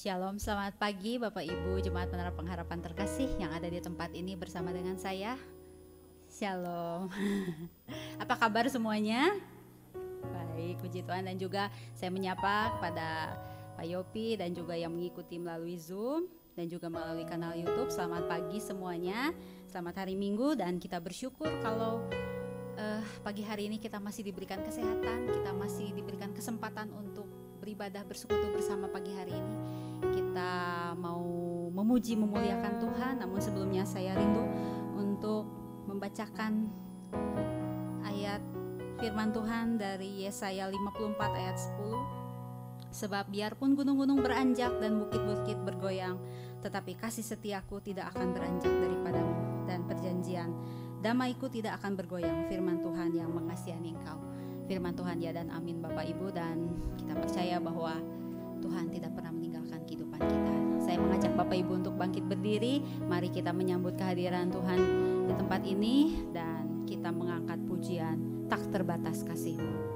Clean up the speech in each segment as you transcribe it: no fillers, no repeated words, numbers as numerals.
Shalom, selamat pagi Bapak Ibu Jemaat Menara Pengharapan terkasih yang ada di tempat ini bersama dengan saya. Shalom. Apa kabar semuanya? Baik, puji Tuhan. Dan juga saya menyapa kepada Pak Yopi dan juga yang mengikuti melalui Zoom dan juga melalui kanal YouTube. Selamat pagi semuanya, selamat hari Minggu, dan kita bersyukur kalau pagi hari ini kita masih diberikan kesehatan, kita masih diberikan kesempatan untuk beribadah bersekutu bersama pagi hari ini. Kita mau memuji memuliakan Tuhan, namun sebelumnya saya rindu untuk membacakan ayat firman Tuhan dari Yesaya 54 ayat 10. Sebab biarpun gunung-gunung beranjak dan bukit-bukit bergoyang, tetapi kasih setiaku tidak akan beranjak daripadamu, dan perjanjian damaiku tidak akan bergoyang. Firman Tuhan yang mengasihani engkau. Firman Tuhan ya dan amin Bapak Ibu, dan kita percaya bahwa Tuhan tidak pernah meninggalkan kehidupan kita. Saya mengajak Bapak Ibu untuk bangkit berdiri. Mari kita menyambut kehadiran Tuhan di tempat ini dan kita mengangkat pujian tak terbatas kasih-Mu.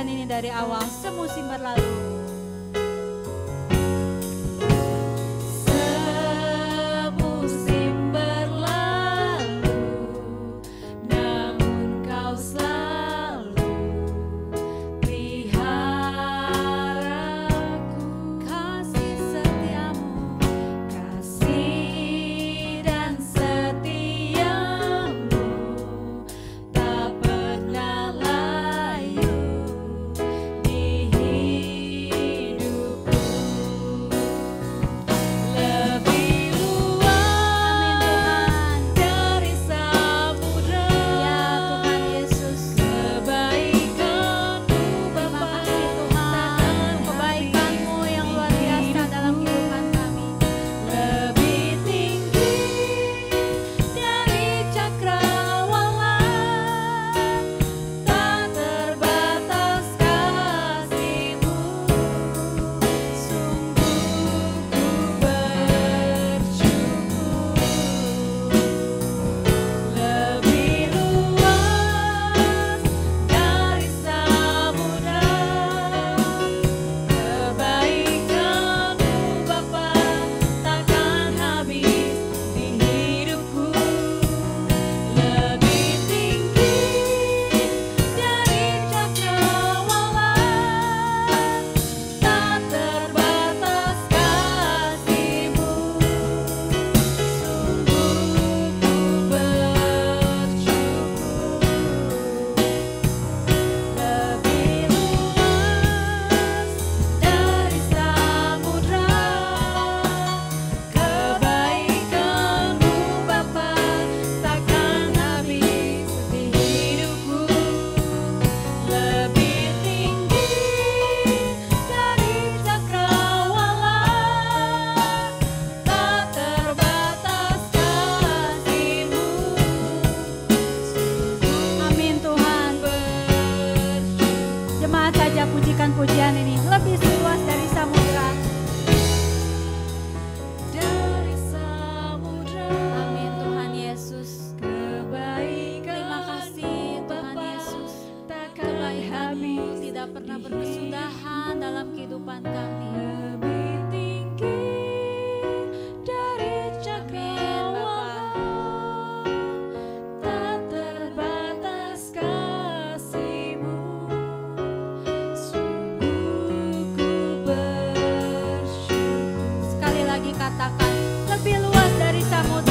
Ini dari awal semusim berlalu. Di lebih luas dari samudra.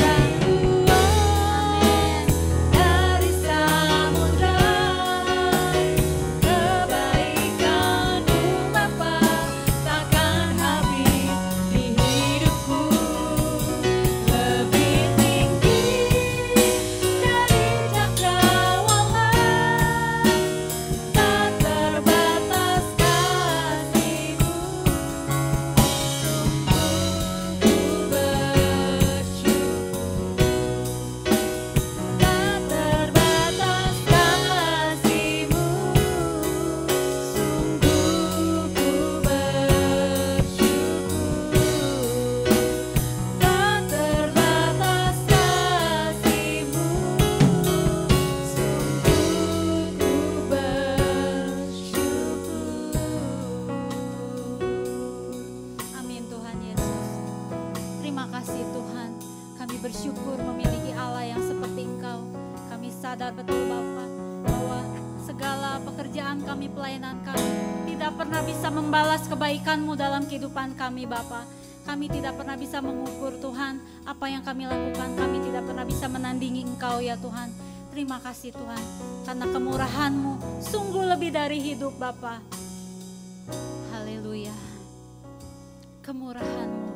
Bersyukur memiliki Allah yang seperti Engkau. Kami sadar betul Bapa bahwa segala pekerjaan kami, pelayanan kami tidak pernah bisa membalas kebaikan-Mu dalam kehidupan kami Bapa. Kami tidak pernah bisa mengukur Tuhan apa yang kami lakukan. Kami tidak pernah bisa menandingi Engkau ya Tuhan. Terima kasih Tuhan karena kemurahan-Mu sungguh lebih dari hidup Bapa. Haleluya. Kemurahan-Mu.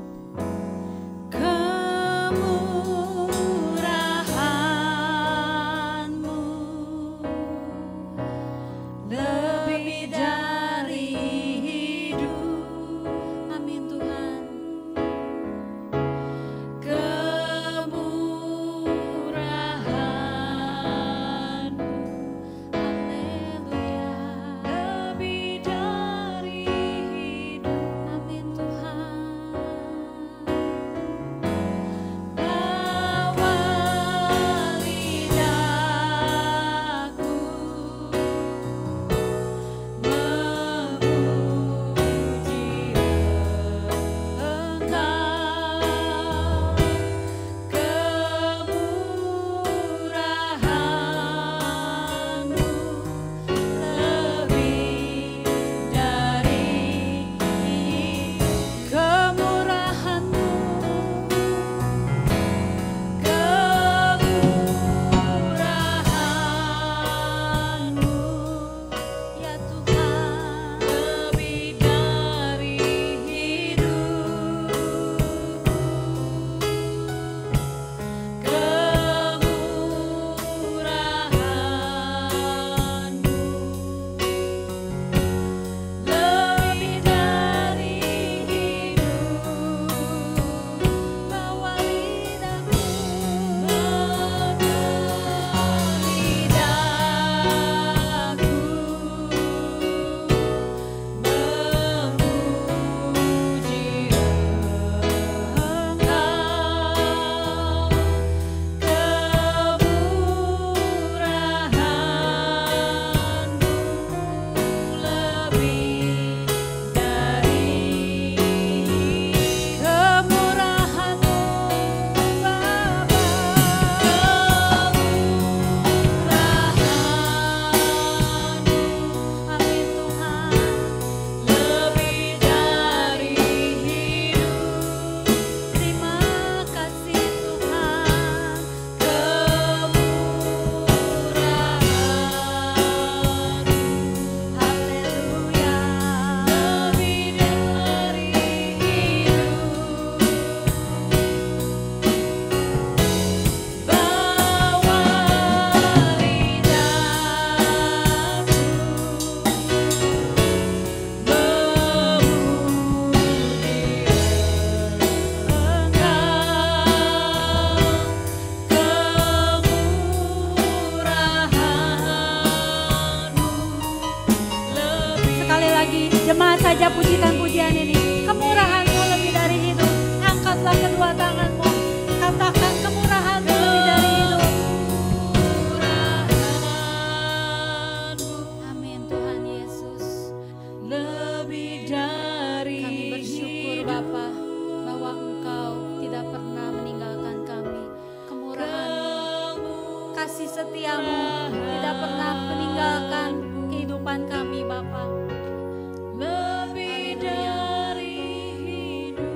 Jemaat saja pujikan pujian ini. Kemurahan-Mu lebih dari hidup. Angkatlah kedua tangan-Mu. Katakan kemurahan-Mu lebih dari hidup. Amin Tuhan Yesus. Lebih dari Kami bersyukur Bapa bahwa Engkau tidak pernah meninggalkan kami. Kemurahan-Mu, kasih setia-Mu tidak pernah meninggalkan kehidupan kami Bapa. lebih dari hidup.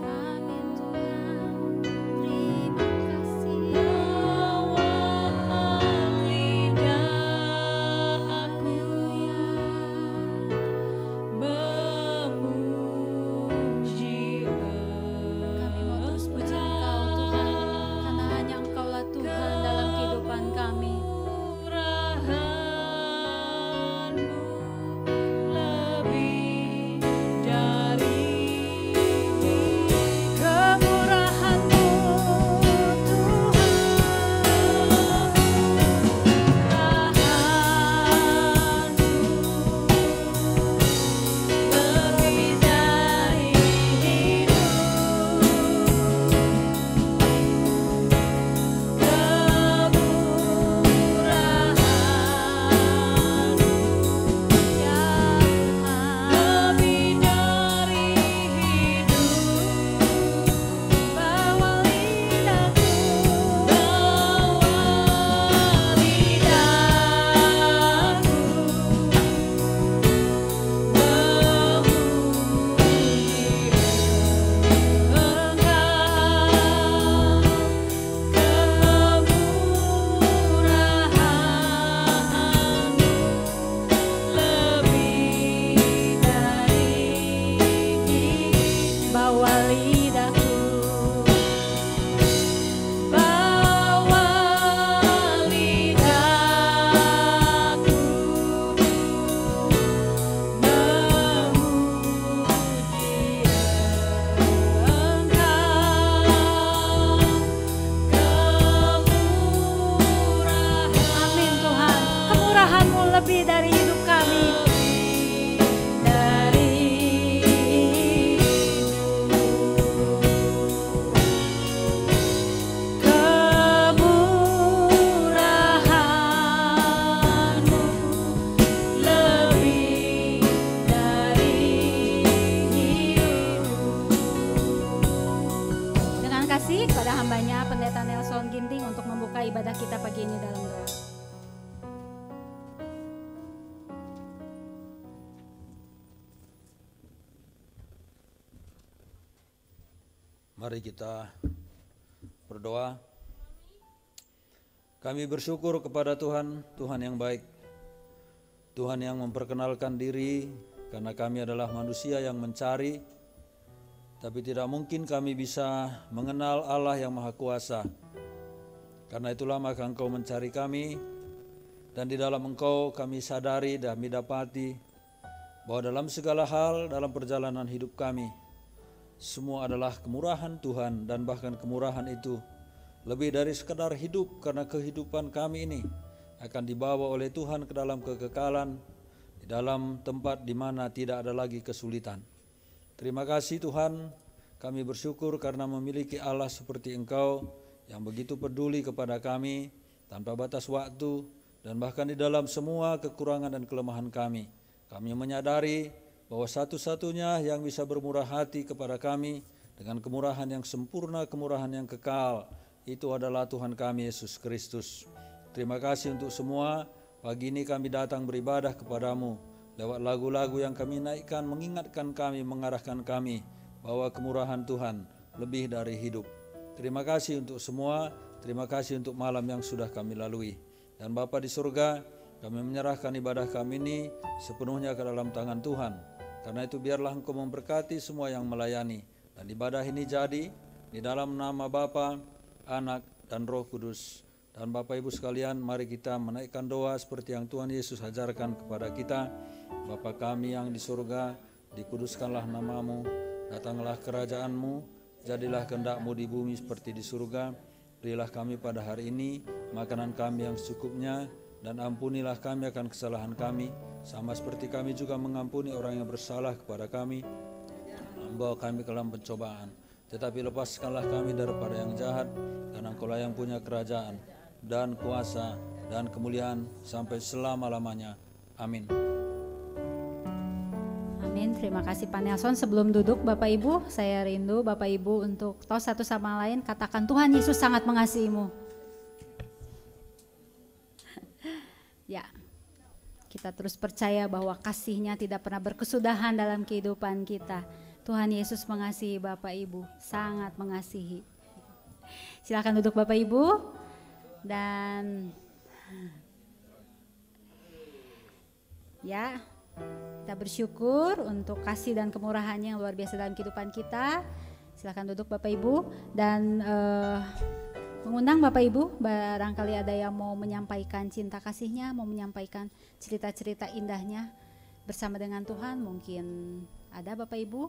Amin Tuhan. bawa lidahku. Lebih dari hidup kami, dari kemurahan-Mu lebih dari hidup. Dengan kasih kepada hambanya Pendeta Nelson Ginting untuk membuka ibadah kita pagi ini dalam doa. Mari kita berdoa. Kami bersyukur kepada Tuhan, Tuhan yang baik, Tuhan yang memperkenalkan diri, karena kami adalah manusia yang mencari, tapi tidak mungkin kami bisa mengenal Allah yang Maha Kuasa. Karena itulah maka Engkau mencari kami, dan di dalam Engkau kami sadari dan dapati bahwa dalam segala hal dalam perjalanan hidup kami, semua adalah kemurahan Tuhan, dan bahkan kemurahan itu lebih dari sekadar hidup, karena kehidupan kami ini akan dibawa oleh Tuhan ke dalam kekekalan, di dalam tempat di mana tidak ada lagi kesulitan. Terima kasih Tuhan, kami bersyukur karena memiliki Allah seperti Engkau yang begitu peduli kepada kami tanpa batas waktu, dan bahkan di dalam semua kekurangan dan kelemahan kami. Kami menyadari bahwa satu-satunya yang bisa bermurah hati kepada kami dengan kemurahan yang sempurna, kemurahan yang kekal, itu adalah Tuhan kami Yesus Kristus. Terima kasih untuk semua. Pagi ini kami datang beribadah kepadamu lewat lagu-lagu yang kami naikkan, mengingatkan kami, mengarahkan kami bahwa kemurahan Tuhan lebih dari hidup. Terima kasih untuk semua. Terima kasih untuk malam yang sudah kami lalui. Dan Bapa di surga, kami menyerahkan ibadah kami ini sepenuhnya ke dalam tangan Tuhan. Karena itu biarlah Engkau memberkati semua yang melayani, dan ibadah ini jadi di dalam nama Bapa, Anak, dan Roh Kudus. Dan Bapak Ibu sekalian, mari kita menaikkan doa seperti yang Tuhan Yesus ajarkan kepada kita. Bapa kami yang di surga, dikuduskanlah nama-Mu, datanglah kerajaan-Mu, jadilah kehendak-Mu di bumi seperti di surga. Berilah kami pada hari ini makanan kami yang secukupnya, dan ampunilah kami akan kesalahan kami, sama seperti kami juga mengampuni orang yang bersalah kepada kami. Membawa kami ke dalam pencobaan, tetapi lepaskanlah kami daripada yang jahat, karena Engkau-lah yang punya kerajaan dan kuasa dan kemuliaan sampai selama-lamanya. Amin. Amin. Terima kasih Pak Nelson. Sebelum duduk Bapak Ibu, saya rindu Bapak Ibu untuk tahu satu sama lain, katakan Tuhan Yesus sangat mengasihimu. Ya, kita terus percaya bahwa kasih-Nya tidak pernah berkesudahan dalam kehidupan kita. Tuhan Yesus mengasihi Bapak Ibu, sangat mengasihi. Silakan duduk Bapak Ibu. Dan ya, kita bersyukur untuk kasih dan kemurahan-Nya yang luar biasa dalam kehidupan kita. Silakan duduk Bapak Ibu. Dan mengundang Bapak Ibu, barangkali ada yang mau menyampaikan cinta kasihnya, mau menyampaikan cerita-cerita indahnya bersama dengan Tuhan. Mungkin ada Bapak Ibu,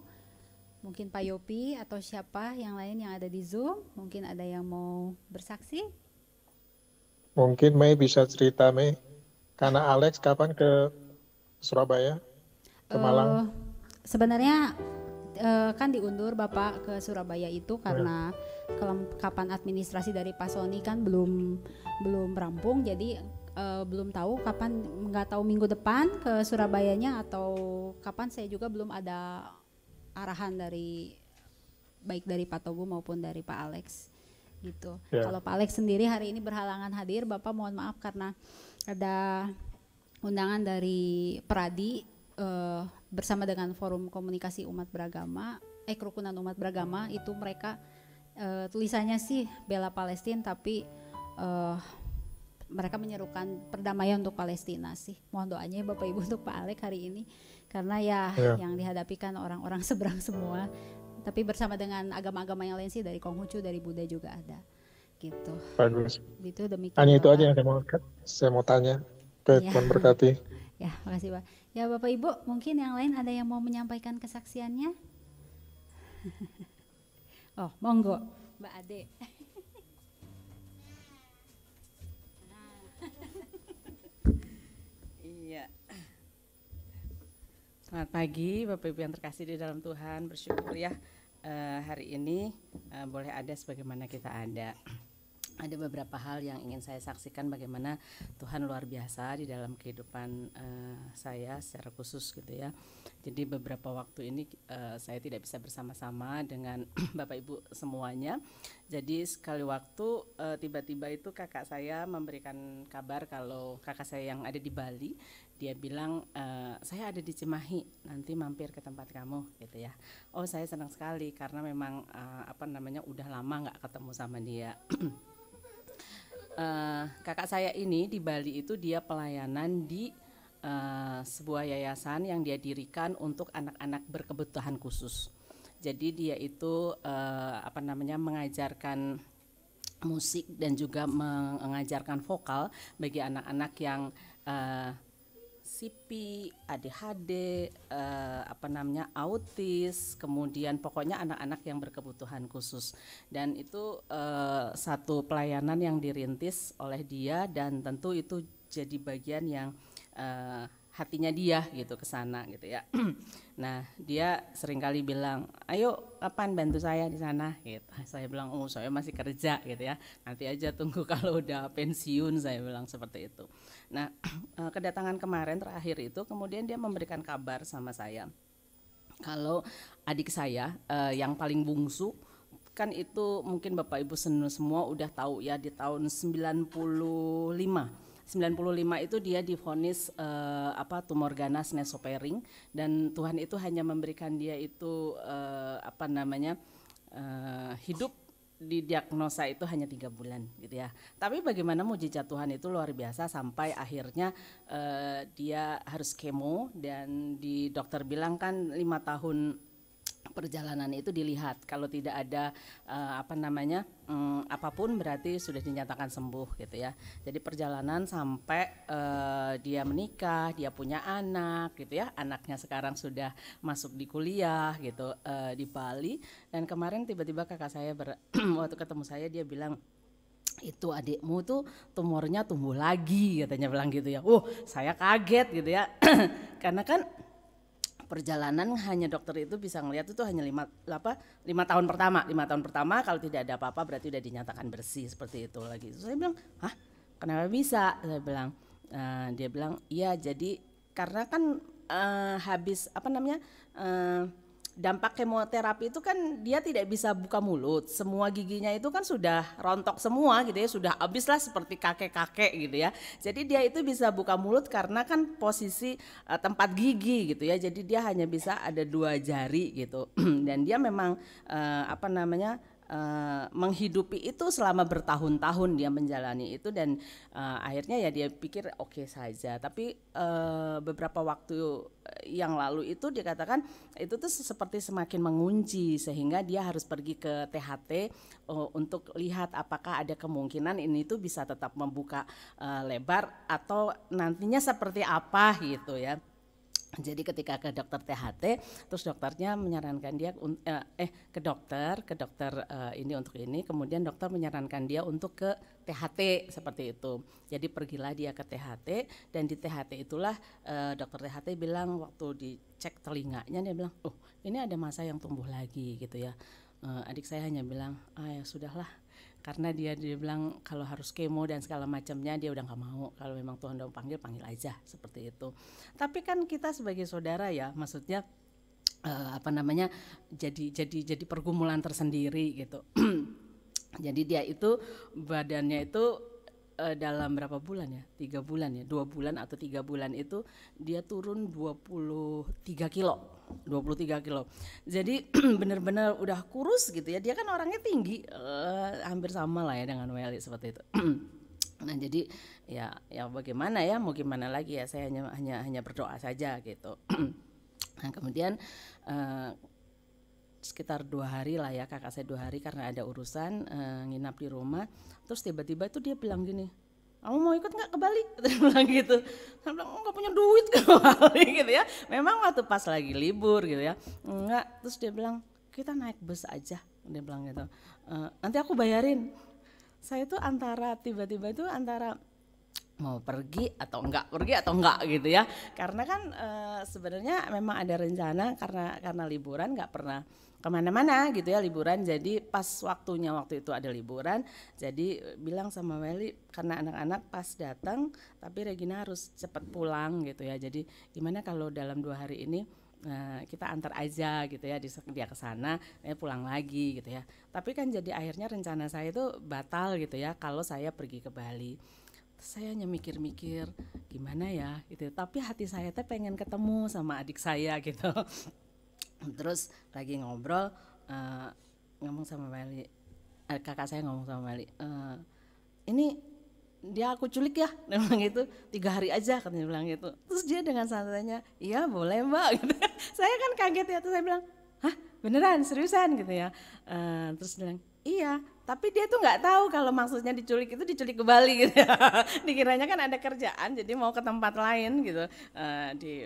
mungkin Pak Yopi atau siapa yang lain yang ada di Zoom, mungkin ada yang mau bersaksi. Mungkin Mei bisa cerita, Mei, karena Alex kapan ke Surabaya, ke Malang? Sebenarnya kan diundur Bapak ke Surabaya itu karena kelengkapan administrasi dari Pak Sony kan belum rampung, jadi belum tahu kapan, nggak tahu minggu depan ke Surabayanya atau kapan, saya juga belum ada arahan dari baik dari Pak Togu maupun dari Pak Alex gitu. Kalau Pak Alex sendiri hari ini berhalangan hadir, Bapak mohon maaf karena ada undangan dari Peradi bersama dengan Forum Komunikasi Umat Beragama, Kerukunan Umat Beragama, itu mereka tulisannya sih bela Palestina, tapi mereka menyerukan perdamaian untuk Palestina sih. Mohon doanya Bapak Ibu untuk Pak Alex hari ini, karena yang dihadapi kan orang-orang seberang semua, tapi bersama dengan agama-agama yang lain sih, dari Konghucu, dari Buddha juga ada gitu. Bagus. Itu demikian Hanya itu Bapak. aja yang saya mau tanya. Oke, Iya. Tuhan berkati. Ya, makasih Pak. Ya Bapak Ibu, mungkin yang lain ada yang mau menyampaikan kesaksiannya? Oh, monggo, Mbak Ade. Iya. Selamat pagi Bapak Ibu yang terkasih di dalam Tuhan. Bersyukur ya hari ini boleh ada sebagaimana kita ada. Ada beberapa hal yang ingin saya saksikan bagaimana Tuhan luar biasa di dalam kehidupan saya secara khusus gitu ya. Jadi beberapa waktu ini saya tidak bisa bersama-sama dengan Bapak Ibu semuanya. Jadi sekali waktu tiba-tiba itu kakak saya memberikan kabar kalau kakak saya yang ada di Bali, dia bilang saya ada di Cimahi, nanti mampir ke tempat kamu gitu ya. Oh, saya senang sekali karena memang udah lama nggak ketemu sama dia. Kakak saya ini di Bali itu dia pelayanan di sebuah yayasan yang dia dirikan untuk anak-anak berkebutuhan khusus. Jadi dia itu mengajarkan musik dan juga mengajarkan vokal bagi anak-anak yang CP, ADHD, autis, kemudian pokoknya anak-anak yang berkebutuhan khusus. Dan itu satu pelayanan yang dirintis oleh dia dan tentu itu jadi bagian yang hatinya dia gitu ke sana gitu ya. Nah, dia seringkali bilang, "Ayo kapan bantu saya di sana?" gitu. Saya bilang, "Oh, saya masih kerja gitu ya. Nanti aja tunggu kalau udah pensiun," saya bilang seperti itu. Nah, kedatangan kemarin terakhir itu kemudian dia memberikan kabar sama saya. Kalau adik saya yang paling bungsu kan itu mungkin Bapak Ibu semua udah tahu ya, di tahun 95 itu dia divonis tumor ganas nasopharynx dan Tuhan itu hanya memberikan dia itu hidup di diagnosa itu hanya 3 bulan gitu ya. Tapi bagaimana mujizat Tuhan itu luar biasa sampai akhirnya dia harus kemo dan di dokter bilang kan 5 tahun perjalanan itu dilihat kalau tidak ada apapun berarti sudah dinyatakan sembuh gitu ya. Jadi perjalanan sampai dia menikah, dia punya anak gitu ya. Anaknya sekarang sudah masuk di kuliah gitu di Bali. Dan kemarin tiba-tiba kakak saya waktu ketemu saya dia bilang, "Itu adikmu tuh tumornya tumbuh lagi," katanya bilang gitu ya. Saya kaget gitu ya. Karena kan perjalanan hanya dokter itu bisa ngelihat itu hanya 5 tahun pertama. 5 tahun pertama kalau tidak ada apa-apa berarti udah dinyatakan bersih seperti itu lagi. Saya bilang, "Hah? Kenapa bisa?" Saya bilang. Dia bilang, "Iya, jadi karena kan habis dampak kemoterapi itu kan dia tidak bisa buka mulut, semua giginya itu kan sudah rontok semua gitu ya, sudah habis lah seperti kakek-kakek gitu ya. Jadi dia itu bisa buka mulut karena kan posisi tempat gigi gitu ya, jadi dia hanya bisa ada 2 jari gitu. Dan dia memang menghidupi itu selama bertahun-tahun dia menjalani itu dan akhirnya ya dia pikir oke saja. Tapi beberapa waktu yang lalu itu dikatakan itu tuh seperti semakin mengunci sehingga dia harus pergi ke THT untuk lihat apakah ada kemungkinan ini tuh bisa tetap membuka lebar atau nantinya seperti apa gitu ya. Jadi ketika ke dokter THT, terus dokternya menyarankan dia ke dokter ini untuk ini, kemudian dokter menyarankan dia untuk ke THT seperti itu. Jadi pergilah dia ke THT dan di THT itulah dokter THT bilang waktu dicek telinganya dia bilang, "Oh, ini ada massa yang tumbuh lagi," gitu ya. Adik saya hanya bilang, "Ya sudahlah." Karena dia bilang kalau harus kemo dan segala macamnya dia udah nggak mau, kalau memang Tuhan udah panggil aja seperti itu. Tapi kan kita sebagai saudara ya, maksudnya jadi pergumulan tersendiri gitu. Jadi dia itu badannya itu dalam berapa bulan ya, 3 bulan ya, 2 bulan atau 3 bulan itu dia turun 23 kilo. Jadi benar-benar udah kurus gitu ya. Dia kan orangnya tinggi, hampir sama lah ya dengan Welly seperti itu. Nah jadi ya bagaimana ya, mau gimana lagi ya, saya hanya berdoa saja gitu. Nah kemudian sekitar 2 hari lah ya, kakak saya 2 hari karena ada urusan nginap di rumah. Terus tiba-tiba itu dia bilang gini, kamu mau ikut nggak ke Bali? Dia bilang gitu. Saya bilang nggak punya duit ke Bali gitu ya. Memang waktu pas lagi libur gitu ya. Enggak. Terus dia bilang kita naik bus aja. Dia bilang gitu. Nanti aku bayarin. Saya tuh tiba-tiba itu antara mau pergi atau enggak gitu ya. Karena kan sebenarnya memang ada rencana karena liburan nggak pernah kemana-mana gitu ya liburan. Jadi pas waktu itu ada liburan, jadi bilang sama Welly karena anak-anak pas datang, tapi Regina harus cepat pulang gitu ya. Jadi gimana kalau dalam 2 hari ini kita antar aja gitu ya, dia ke sana, pulang lagi gitu ya. Tapi kan jadi akhirnya rencana saya itu batal gitu ya kalau saya pergi ke Bali. Saya hanya mikir-mikir gimana ya gitu, tapi hati saya teh pengen ketemu sama adik saya gitu. Terus lagi ngobrol, ngomong sama Meli, kakak saya ngomong sama Meli, ini dia aku culik ya, dia bilang gitu, 3 hari aja katanya bilang gitu. Terus dia dengan santainya, iya boleh mbak gitu. Saya kan kaget ya, terus saya bilang, hah beneran seriusan gitu ya. Terus dia bilang, iya, tapi dia tuh nggak tahu kalau maksudnya diculik itu diculik ke Bali gitu ya. Dikiranya kan ada kerjaan, jadi mau ke tempat lain gitu,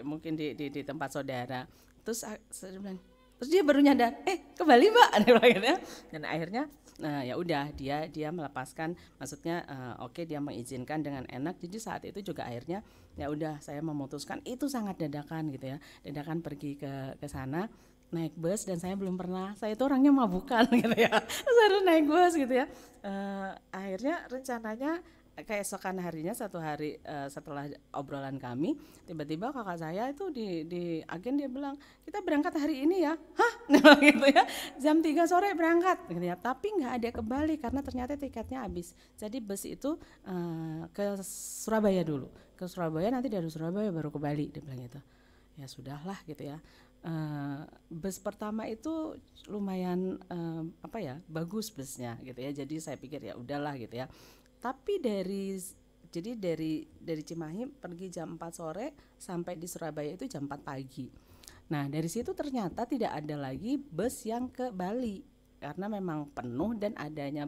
mungkin di tempat saudara. Terus saya bilang, terus dia baru nyadar, ke Bali mbak, dia bilang gitu ya. Dan akhirnya, ya udah dia melepaskan, maksudnya oke, dia mengizinkan dengan enak. Jadi saat itu juga akhirnya, ya udah saya memutuskan itu sangat dadakan gitu ya, dadakan pergi ke sana. Naik bus dan saya belum pernah, saya itu orangnya mabukan gitu ya, harus naik bus gitu ya. Akhirnya rencananya keesokan harinya 1 hari setelah obrolan kami, tiba-tiba kakak saya itu di agen dia bilang kita berangkat hari ini ya, hah gitu ya, jam 3 sore berangkat gitu ya, tapi nggak ada ke Bali karena ternyata tiketnya habis. Jadi bus itu ke Surabaya dulu, ke Surabaya, nanti dari Surabaya baru ke Bali, dia bilang gitu. Ya sudahlah gitu ya. Bus pertama itu lumayan bagus busnya gitu ya, jadi saya pikir ya udahlah gitu ya. Tapi dari Cimahi pergi jam 4 sore sampai di Surabaya itu jam 4 pagi. Nah dari situ ternyata tidak ada lagi bus yang ke Bali karena memang penuh, dan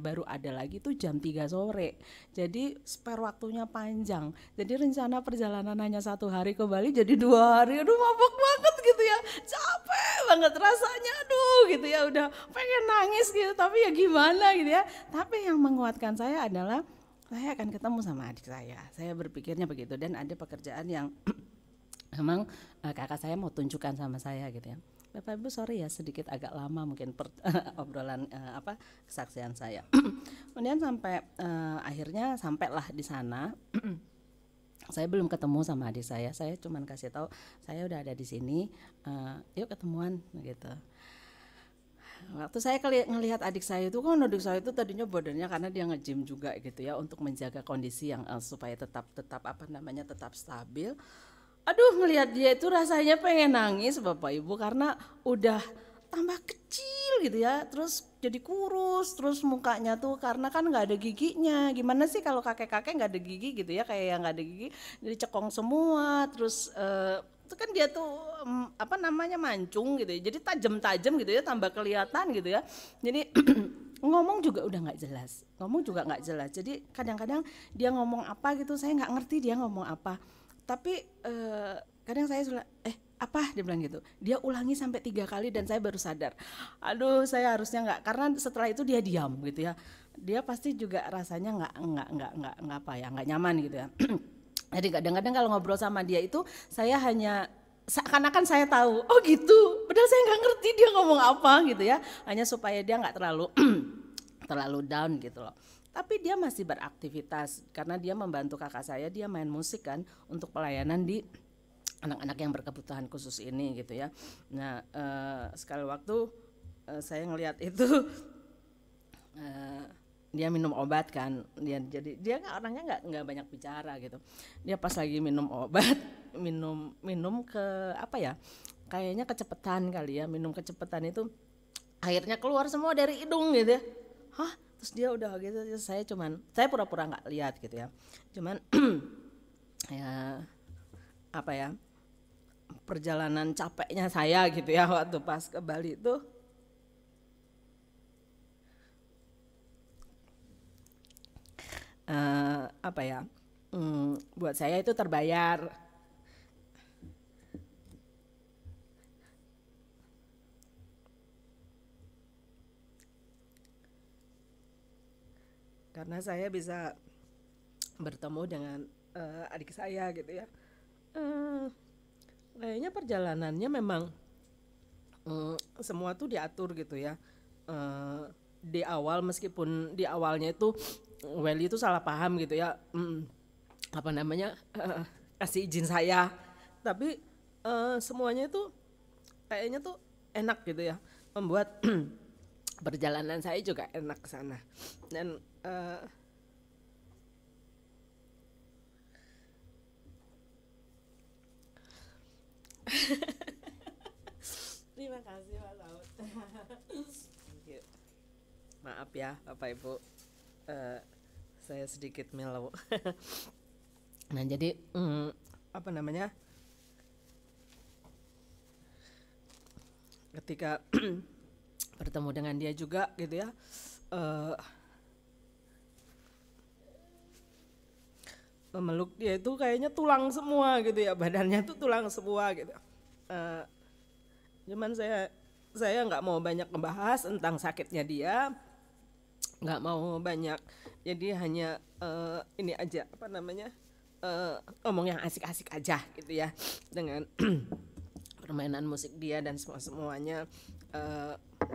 baru ada lagi tuh jam 3 sore. Jadi spare waktunya panjang. Jadi rencana perjalanan hanya 1 hari ke Bali jadi 2 hari. Aduh mabok banget gitu ya. Capek banget rasanya, aduh gitu ya, udah pengen nangis gitu. Tapi ya gimana gitu ya. Tapi yang menguatkan saya adalah saya akan ketemu sama adik saya. Saya berpikirnya begitu, dan ada pekerjaan yang memang kakak saya mau tunjukkan sama saya gitu ya. Bapak Ibu sorry ya sedikit agak lama mungkin obrolan kesaksian saya. Kemudian sampai akhirnya sampailah di sana. Saya belum ketemu sama adik saya cuman kasih tahu saya udah ada di sini, yuk ketemuan gitu. Waktu saya ngelihat adik saya itu tadinya badannya karena dia nge-gym juga gitu ya untuk menjaga kondisi yang supaya tetap stabil. Aduh ngelihat dia itu rasanya pengen nangis Bapak Ibu, karena udah tambah kecil gitu ya, terus jadi kurus, terus mukanya tuh karena kan nggak ada giginya. Gimana sih kalau kakek-kakek nggak ada gigi gitu ya, kayak yang nggak ada gigi jadi cekong semua, terus itu kan dia tuh mancung gitu ya, jadi tajam-tajam gitu ya, tambah kelihatan gitu ya. Jadi ngomong juga nggak jelas. Jadi kadang-kadang dia ngomong apa gitu saya nggak ngerti dia ngomong apa. Tapi kadang saya apa dia bilang gitu, dia ulangi sampai 3 kali dan saya baru sadar, aduh saya harusnya nggak, karena setelah itu dia diam gitu ya, dia pasti juga rasanya nggak nyaman gitu ya. Jadi kadang-kadang kalau ngobrol sama dia itu saya hanya seakan-akan saya tahu, oh gitu, padahal saya nggak ngerti dia ngomong apa gitu ya, hanya supaya dia nggak terlalu down gitu loh. Tapi dia masih beraktivitas karena dia membantu kakak saya, dia main musik kan untuk pelayanan di anak-anak yang berkebutuhan khusus ini gitu ya. Nah sekali waktu saya ngelihat itu dia minum obat kan, dia orangnya nggak banyak bicara gitu. Dia pas lagi minum obat, minum kayaknya kecepetan kali ya, minum kecepetan itu akhirnya keluar semua dari hidung gitu ya. Hah? Terus dia udah gitu, saya pura-pura nggak lihat gitu ya, cuman perjalanan capeknya saya gitu ya waktu pas ke Bali itu apa ya, buat saya itu terbayar. Karena saya bisa bertemu dengan adik saya gitu ya. Kayaknya perjalanannya memang semua tuh diatur gitu ya. Di awal, meskipun di awalnya itu Welly itu salah paham gitu ya, apa namanya, kasih izin saya, tapi semuanya itu kayaknya tuh enak gitu ya, membuat perjalanan saya juga enak ke sana. Dan terima kasih Pak Saud. Maaf ya Bapak Ibu, saya sedikit melo. Nah jadi apa namanya, ketika bertemu dengan dia juga gitu ya, memeluk dia itu kayaknya tulang semua gitu ya, badannya tuh tulang semua gitu. Cuman saya nggak mau banyak membahas tentang sakitnya dia, nggak mau banyak, jadi hanya ini aja, apa namanya, ngomong yang asik-asik aja gitu ya, dengan permainan musik dia dan semuanya.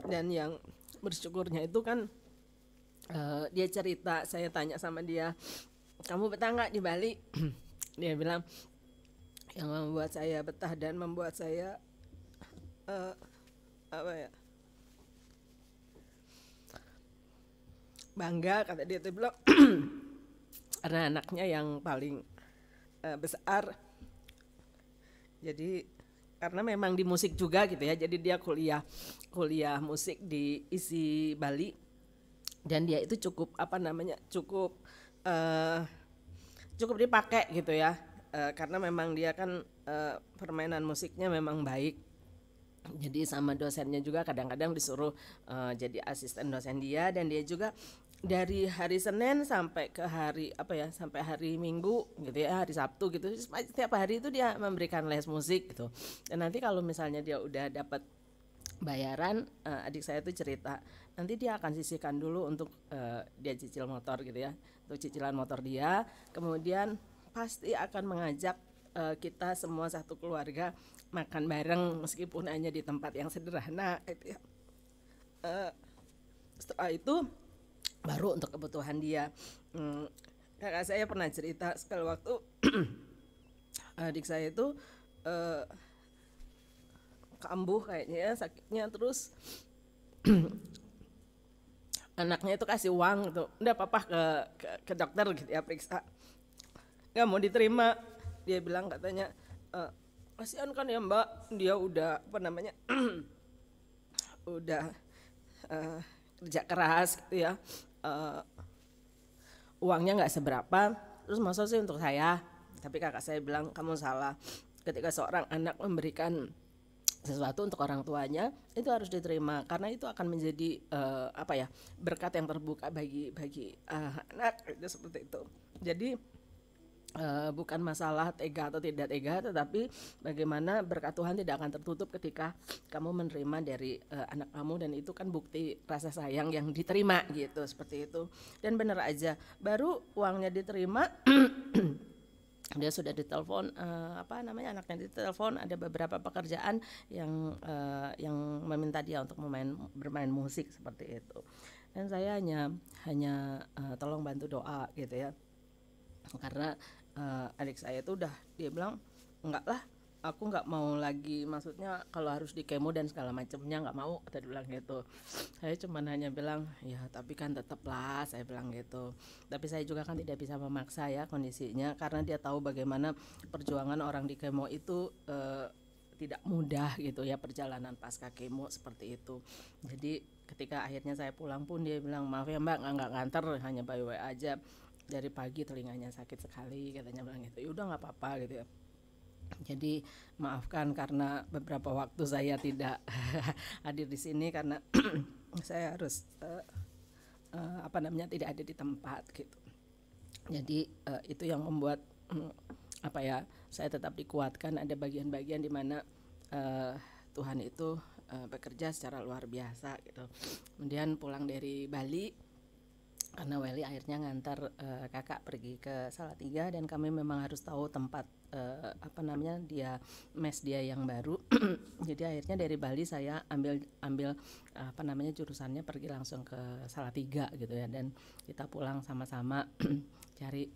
Dan yang bersyukurnya itu kan, dia cerita, saya tanya sama dia, kamu betah nggak di Bali? Dia bilang yang membuat saya betah dan membuat saya apa ya, bangga, kata dia tuh bilang, karena anaknya yang paling besar. Jadi karena memang di musik juga gitu ya, jadi dia kuliah musik di ISI Bali, dan dia itu cukup apa namanya, cukup dipakai gitu ya, karena memang dia kan permainan musiknya memang baik. Jadi sama dosennya juga kadang-kadang disuruh jadi asisten dosen dia, dan dia juga dari hari Senin sampai ke hari apa ya, sampai hari Minggu gitu ya, hari Sabtu gitu, setiap hari itu dia memberikan les musik gitu. Dan nanti kalau misalnya dia udah dapat bayaran, adik saya tuh cerita nanti dia akan sisihkan dulu untuk dia cicil motor gitu ya, untuk cicilan motor dia, kemudian pasti akan mengajak kita semua satu keluarga makan bareng, meskipun hanya di tempat yang sederhana gitu ya. Setelah itu baru untuk kebutuhan dia. Kakak saya pernah cerita sekali waktu adik saya itu kambuh kayaknya ya, sakitnya, terus anaknya itu kasih uang gitu, udah papa ke dokter gitu ya, periksa, nggak mau diterima. Dia bilang katanya, kasihan kan ya Mbak, dia udah apa namanya udah kerja keras gitu ya, uangnya nggak seberapa, terus masa sih untuk saya. Tapi kakak saya bilang, kamu salah, ketika seorang anak memberikan sesuatu untuk orang tuanya itu harus diterima, karena itu akan menjadi apa ya, berkat yang terbuka bagi anak itu, seperti itu. Jadi bukan masalah tega atau tidak tega, tetapi bagaimana berkat Tuhan tidak akan tertutup ketika kamu menerima dari anak kamu, dan itu kan bukti rasa sayang yang diterima gitu, seperti itu. Dan benar aja, baru uangnya diterima dia sudah ditelepon, apa namanya, anaknya ditelepon, ada beberapa pekerjaan yang meminta dia untuk bermain musik seperti itu. Dan saya hanya tolong bantu doa gitu ya, karena adik saya itu udah, dia bilang enggak lah, aku nggak mau lagi, maksudnya kalau harus di kemo dan segala macamnya nggak mau, kata dia bilang gitu. Saya cuman hanya bilang ya tapi kan tetap lah, saya bilang gitu. Tapi saya juga kan tidak bisa memaksa ya kondisinya, karena dia tahu bagaimana perjuangan orang di kemo itu tidak mudah gitu ya, perjalanan pasca kemo seperti itu. Jadi ketika akhirnya saya pulang pun dia bilang, maaf ya Mbak, nggak nganter, hanya by way aja, dari pagi telinganya sakit sekali, katanya bilang gitu. Ya udah nggak apa-apa gitu ya. Jadi maafkan karena beberapa waktu saya tidak hadir di sini, karena saya harus apa namanya, tidak ada di tempat gitu. Jadi itu yang membuat saya tetap dikuatkan. Ada bagian-bagian di mana Tuhan itu bekerja secara luar biasa gitu. Kemudian pulang dari Bali, karena Welly akhirnya ngantar kakak pergi ke Salatiga, dan kami memang harus tahu tempat mes dia yang baru. Jadi akhirnya dari Bali saya ambil jurusannya pergi langsung ke Salatiga gitu ya, dan kita pulang sama-sama cari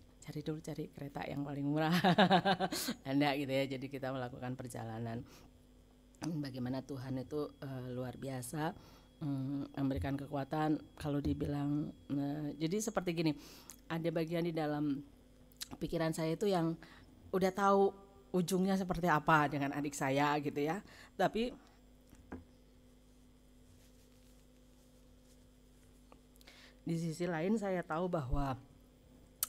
kereta yang paling murah ada gitu ya. Jadi kita melakukan perjalanan. Bagaimana Tuhan itu luar biasa, memberikan kekuatan. Kalau dibilang jadi seperti gini, ada bagian di dalam pikiran saya itu yang udah tahu ujungnya seperti apa dengan adik saya gitu ya, tapi di sisi lain saya tahu bahwa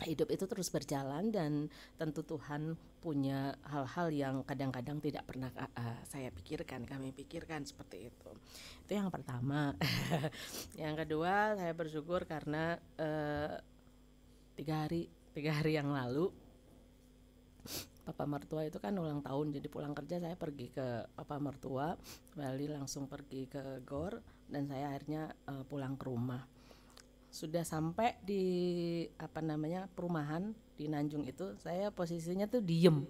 hidup itu terus berjalan, dan tentu Tuhan punya hal-hal yang kadang-kadang tidak pernah kami pikirkan seperti itu. Itu yang pertama. Yang kedua, saya bersyukur karena 3 hari yang lalu Papa mertua itu kan ulang tahun, jadi pulang kerja saya pergi ke Papa mertua, Welly langsung pergi ke GOR, dan saya akhirnya pulang ke rumah. Sudah sampai di perumahan di Nanjung itu, saya posisinya tuh diem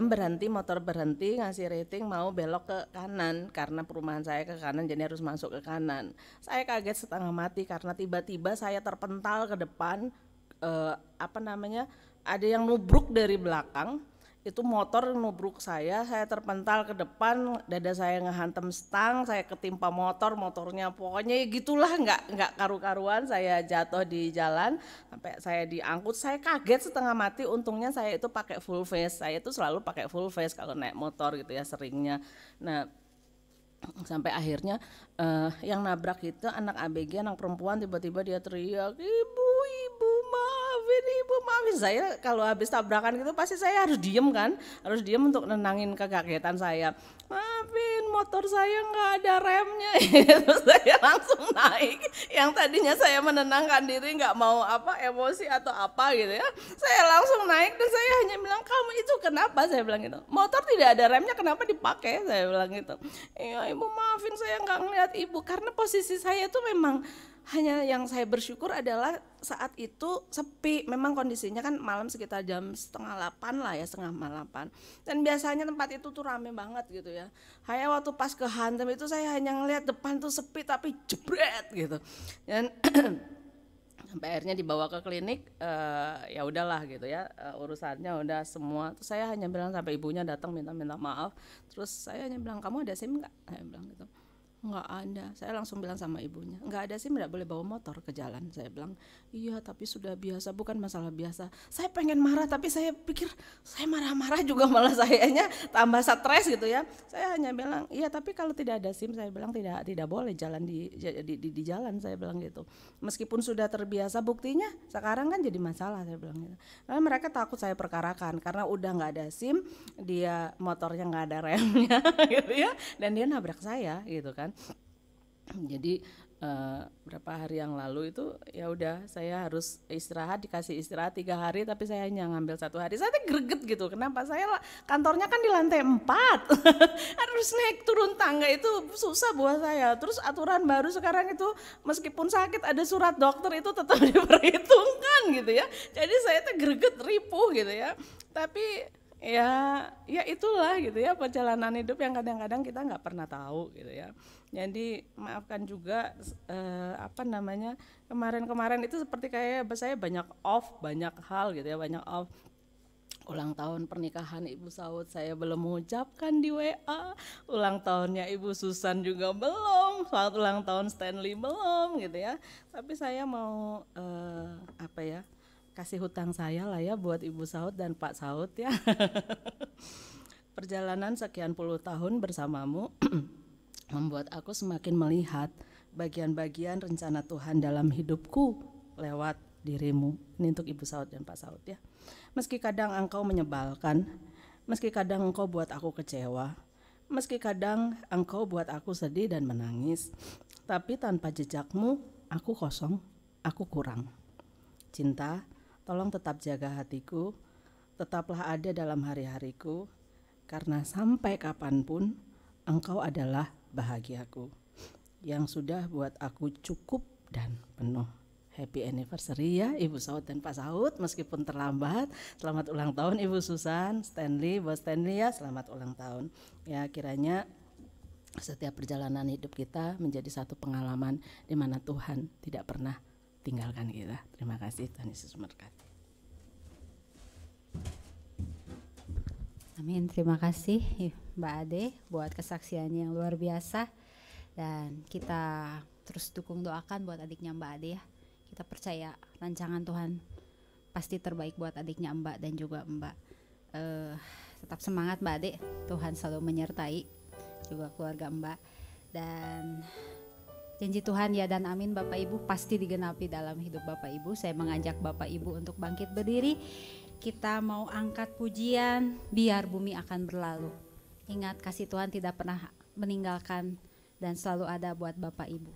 berhenti, motor berhenti, ngasih rating mau belok ke kanan karena perumahan saya ke kanan, jadi harus masuk ke kanan. Saya kaget setengah mati karena tiba-tiba saya terpental ke depan, ada yang nubruk dari belakang. Itu motor nubruk saya terpental ke depan, dada saya ngehantem stang, saya ketimpa motornya, pokoknya gitulah, nggak karu-karuan, saya jatuh di jalan sampai saya diangkut. Saya kaget setengah mati, untungnya saya itu pakai full face, saya itu selalu pakai full face kalau naik motor gitu ya seringnya. Nah sampai akhirnya yang nabrak itu anak ABG, anak perempuan, tiba-tiba dia teriak, ibu maafin. Saya kalau habis tabrakan gitu pasti saya harus diem untuk nenangin kekagetan saya. Maafin, motor saya nggak ada remnya. Terus saya langsung naik, yang tadinya saya menenangkan diri, nggak mau emosi atau apa gitu ya, saya langsung naik dan saya hanya bilang, kamu itu kenapa, saya bilang gitu, motor tidak ada remnya kenapa dipakai, saya bilang gitu. Iya ibu maafin, saya nggak ngeliat ibu, karena posisi saya tuh memang hanya yang saya bersyukur adalah saat itu sepi. Memang kondisinya kan malam sekitar jam 7:30 lah ya, 7:30. Dan biasanya tempat itu tuh rame banget gitu ya. Kayak waktu pas ke Hantem itu saya hanya ngelihat depan tuh sepi tapi jebret gitu. Dan sampai akhirnya dibawa ke klinik, ya udahlah gitu ya, urusannya udah semua. Terus saya hanya bilang, sampai ibunya datang minta maaf. Terus saya hanya bilang, kamu ada SIM nggak? Saya bilang gitu. Nggak ada. Saya langsung bilang sama ibunya, nggak ada SIM, nggak boleh bawa motor ke jalan. Saya bilang, iya tapi sudah biasa, bukan masalah biasa. Saya pengen marah tapi saya pikir saya marah-marah juga malah sayanya tambah stres gitu ya. Saya hanya bilang, iya tapi kalau tidak ada SIM, saya bilang tidak boleh jalan di jalan, saya bilang gitu. Meskipun sudah terbiasa, buktinya sekarang kan jadi masalah, saya bilang gitu. Karena mereka takut saya perkarakan karena udah nggak ada SIM, dia motornya nggak ada remnya gitu ya, dan dia nabrak saya gitu kan. Jadi berapa hari yang lalu itu ya udah saya harus istirahat, dikasih istirahat 3 hari, tapi saya hanya ngambil 1 hari. Saya greget gitu, kenapa? Saya kantornya kan di lantai 4 harus naik turun tangga, itu susah buat saya. Terus aturan baru sekarang itu meskipun sakit ada surat dokter itu tetap diperhitungkan gitu ya. Jadi saya tuh greget, ripuh gitu ya. Tapi ya itulah gitu ya, perjalanan hidup yang kadang-kadang kita nggak pernah tahu gitu ya. Jadi maafkan juga kemarin itu seperti kayak saya banyak hal gitu ya, banyak off. Ulang tahun pernikahan Ibu Saud saya belum mengucapkan di WA, ulang tahunnya Ibu Susan juga belum, saat ulang tahun Stanley belum gitu ya. Tapi saya mau kasih hutang saya lah ya buat Ibu Saud dan Pak Saud ya. Perjalanan sekian puluh tahun bersamamu membuat aku semakin melihat bagian-bagian rencana Tuhan dalam hidupku lewat dirimu. Ini untuk Ibu Saud dan Pak Saud ya. Meski kadang engkau menyebalkan, meski kadang engkau buat aku kecewa, meski kadang engkau buat aku sedih dan menangis, tapi tanpa jejakmu aku kosong, aku kurang. Cinta, tolong tetap jaga hatiku, tetaplah ada dalam hari-hariku, karena sampai kapanpun Engkau adalah bahagiaku, yang sudah buat aku cukup dan penuh. Happy anniversary ya Ibu Saud dan Pak Saud, meskipun terlambat. Selamat ulang tahun Ibu Susan, Stanley, Bos Stanley ya, selamat ulang tahun. Ya, kiranya setiap perjalanan hidup kita menjadi satu pengalaman di mana Tuhan tidak pernah tinggalkan kita. Terima kasih, Tuhan Yesus memberkati. Amin, terima kasih Mbak Ade buat kesaksiannya yang luar biasa. Dan kita terus dukung, doakan buat adiknya Mbak Ade ya. Kita percaya rancangan Tuhan pasti terbaik buat adiknya Mbak dan juga Mbak. Tetap semangat Mbak Ade, Tuhan selalu menyertai juga keluarga Mbak. Dan janji Tuhan ya dan amin Bapak Ibu pasti digenapi dalam hidup Bapak Ibu. Saya mengajak Bapak Ibu untuk bangkit berdiri. Kita mau angkat pujian Biar Bumi Akan Berlalu. Ingat, kasih Tuhan tidak pernah meninggalkan dan selalu ada buat Bapak Ibu.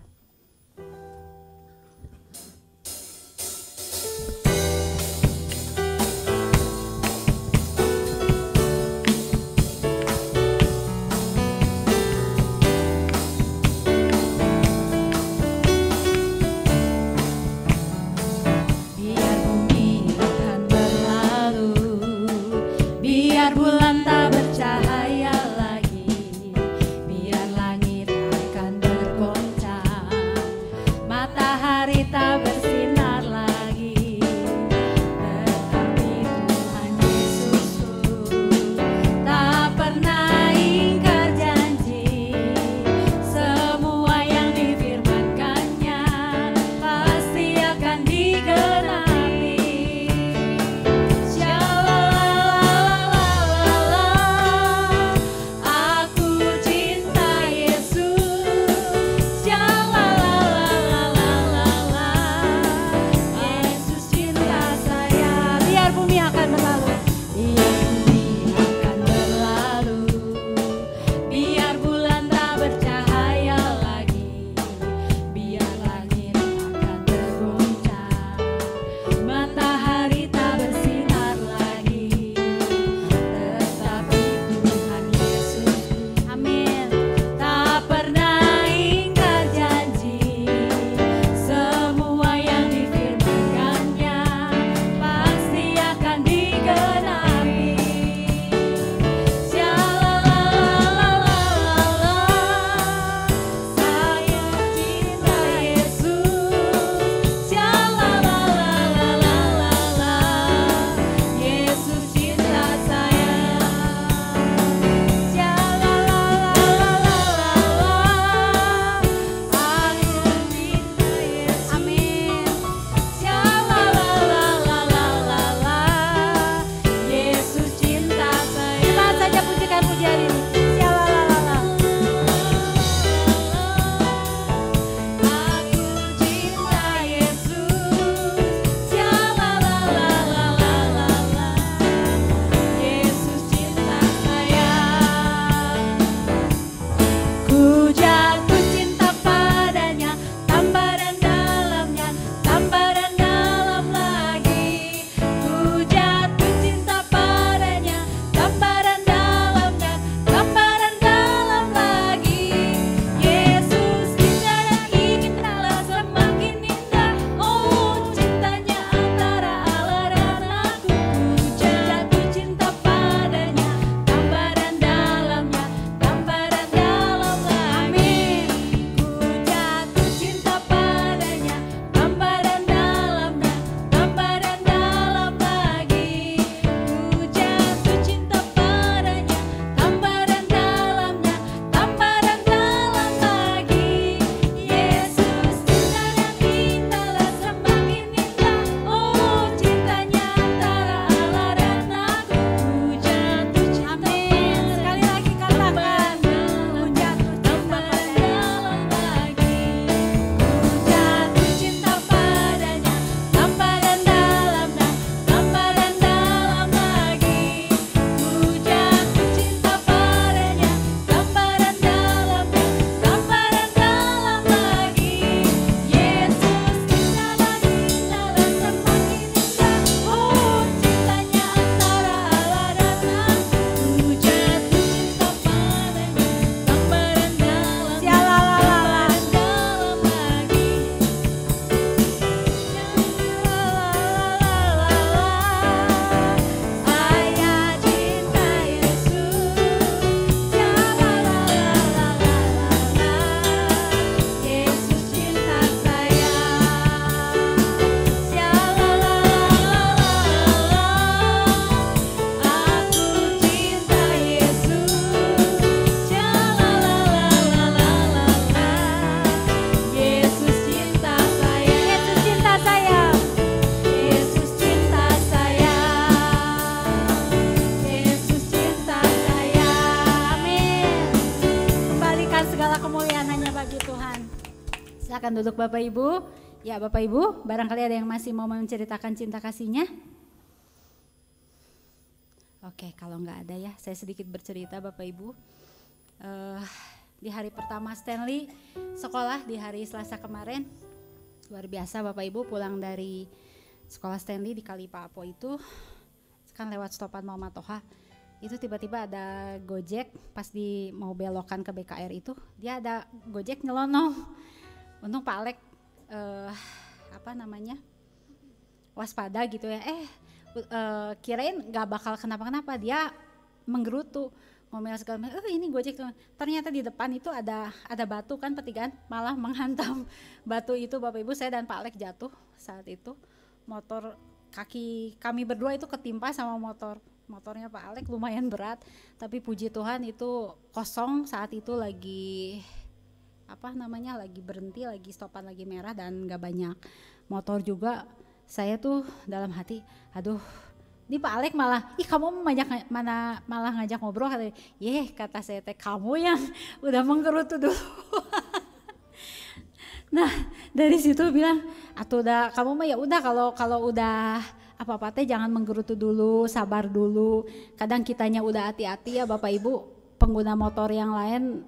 duduk Bapak Ibu. Ya Bapak Ibu, barangkali ada yang masih mau menceritakan cinta kasihnya. Oke, kalau nggak ada ya, saya sedikit bercerita Bapak Ibu. Di hari pertama Stanley sekolah di hari Selasa kemarin, luar biasa Bapak Ibu, pulang dari sekolah Stanley di Kalipapo itu, kan lewat stopan Mama Toha, itu tiba-tiba ada Gojek pas mau belokan ke BKR itu, dia ada Gojek nyelonong. Untung Pak Alek waspada gitu ya, kirain gak bakal kenapa-kenapa, dia menggerutu ngomel segala macam, ini Gojek tuh. Ternyata di depan itu ada batu kan, petikan malah menghantam batu itu Bapak Ibu. Saya dan Pak Alek jatuh saat itu, motor kaki kami berdua itu ketimpa sama motornya Pak Alek, lumayan berat, tapi puji Tuhan itu kosong saat itu, lagi lagi berhenti, lagi stopan, lagi merah dan gak banyak motor juga. Saya tuh dalam hati, aduh, ini Pak Alek malah, kamu malah ngajak ngobrol, kata saya teh, kamu yang udah menggerutu dulu. Nah dari situ bilang, atuh udah, kamu mah ya udah, kalau udah apa-apa teh jangan menggerutu dulu, sabar dulu. Kadang kitanya udah hati-hati ya Bapak Ibu, pengguna motor yang lain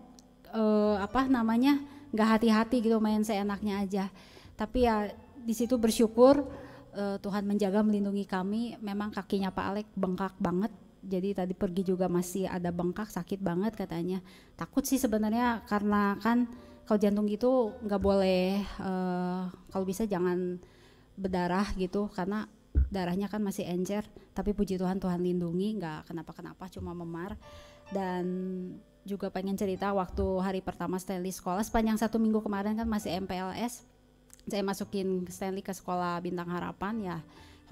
nggak hati-hati gitu, main seenaknya aja. Tapi ya di situ bersyukur Tuhan menjaga, melindungi kami. Memang kakinya Pak Alek bengkak banget, jadi tadi pergi juga masih ada bengkak, sakit banget katanya. Takut sih sebenarnya, karena kan kalau jantung gitu nggak boleh, kalau bisa jangan berdarah gitu, karena darahnya kan masih encer. Tapi puji Tuhan, Tuhan lindungi, nggak kenapa-kenapa, cuma memar. Dan juga pengen cerita waktu hari pertama Stanley sekolah, sepanjang 1 minggu kemarin kan masih MPLS, saya masukin Stanley ke sekolah Bintang Harapan ya,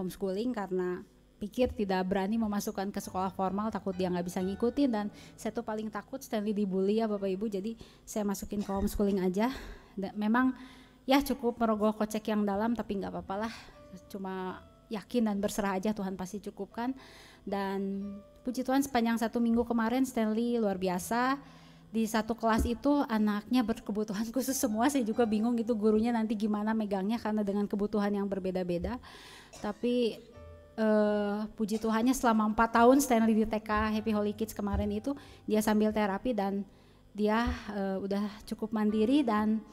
homeschooling, karena pikir tidak berani memasukkan ke sekolah formal, takut dia nggak bisa ngikutin, dan saya tuh paling takut Stanley dibully ya Bapak Ibu, jadi saya masukin ke homeschooling aja. Dan memang ya cukup merogoh kocek yang dalam, tapi nggak apa-apa lah, cuma yakin dan berserah aja, Tuhan pasti cukupkan. Dan puji Tuhan sepanjang 1 minggu kemarin Stanley luar biasa. Di satu kelas itu anaknya berkebutuhan khusus semua, saya juga bingung gitu gurunya nanti gimana megangnya karena dengan kebutuhan yang berbeda-beda. Tapi puji Tuhannya selama 4 tahun Stanley di TK Happy Holy Kids kemarin itu, dia sambil terapi dan dia udah cukup mandiri dan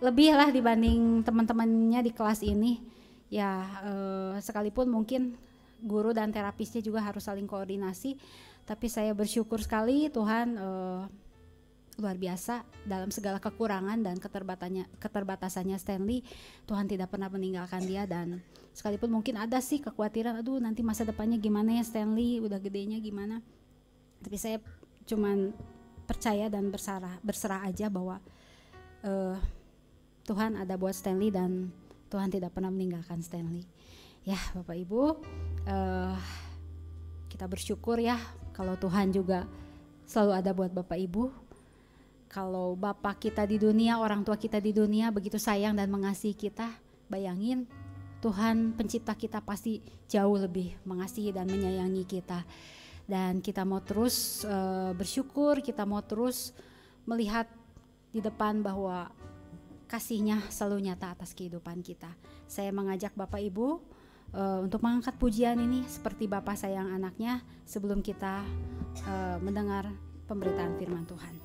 lebih lah dibanding teman-temannya di kelas ini. Ya sekalipun mungkin guru dan terapisnya juga harus saling koordinasi, tapi saya bersyukur sekali Tuhan luar biasa dalam segala kekurangan dan keterbatasannya Stanley, Tuhan tidak pernah meninggalkan dia. Dan sekalipun mungkin ada sih kekhawatiran, aduh nanti masa depannya gimana ya Stanley, udah gedenya gimana, tapi saya cuman percaya dan berserah aja bahwa Tuhan ada buat Stanley dan Tuhan tidak pernah meninggalkan Stanley. Ya Bapak Ibu, kita bersyukur ya kalau Tuhan juga selalu ada buat Bapak Ibu. Kalau Bapak kita di dunia, orang tua kita di dunia begitu sayang dan mengasihi kita, bayangin Tuhan pencipta kita pasti jauh lebih mengasihi dan menyayangi kita. Dan kita mau terus bersyukur, kita mau terus melihat di depan bahwa kasih-Nya selalu nyata atas kehidupan kita. Saya mengajak Bapak Ibu untuk mengangkat pujian ini seperti Bapak sayang anaknya sebelum kita mendengar pemberitaan firman Tuhan.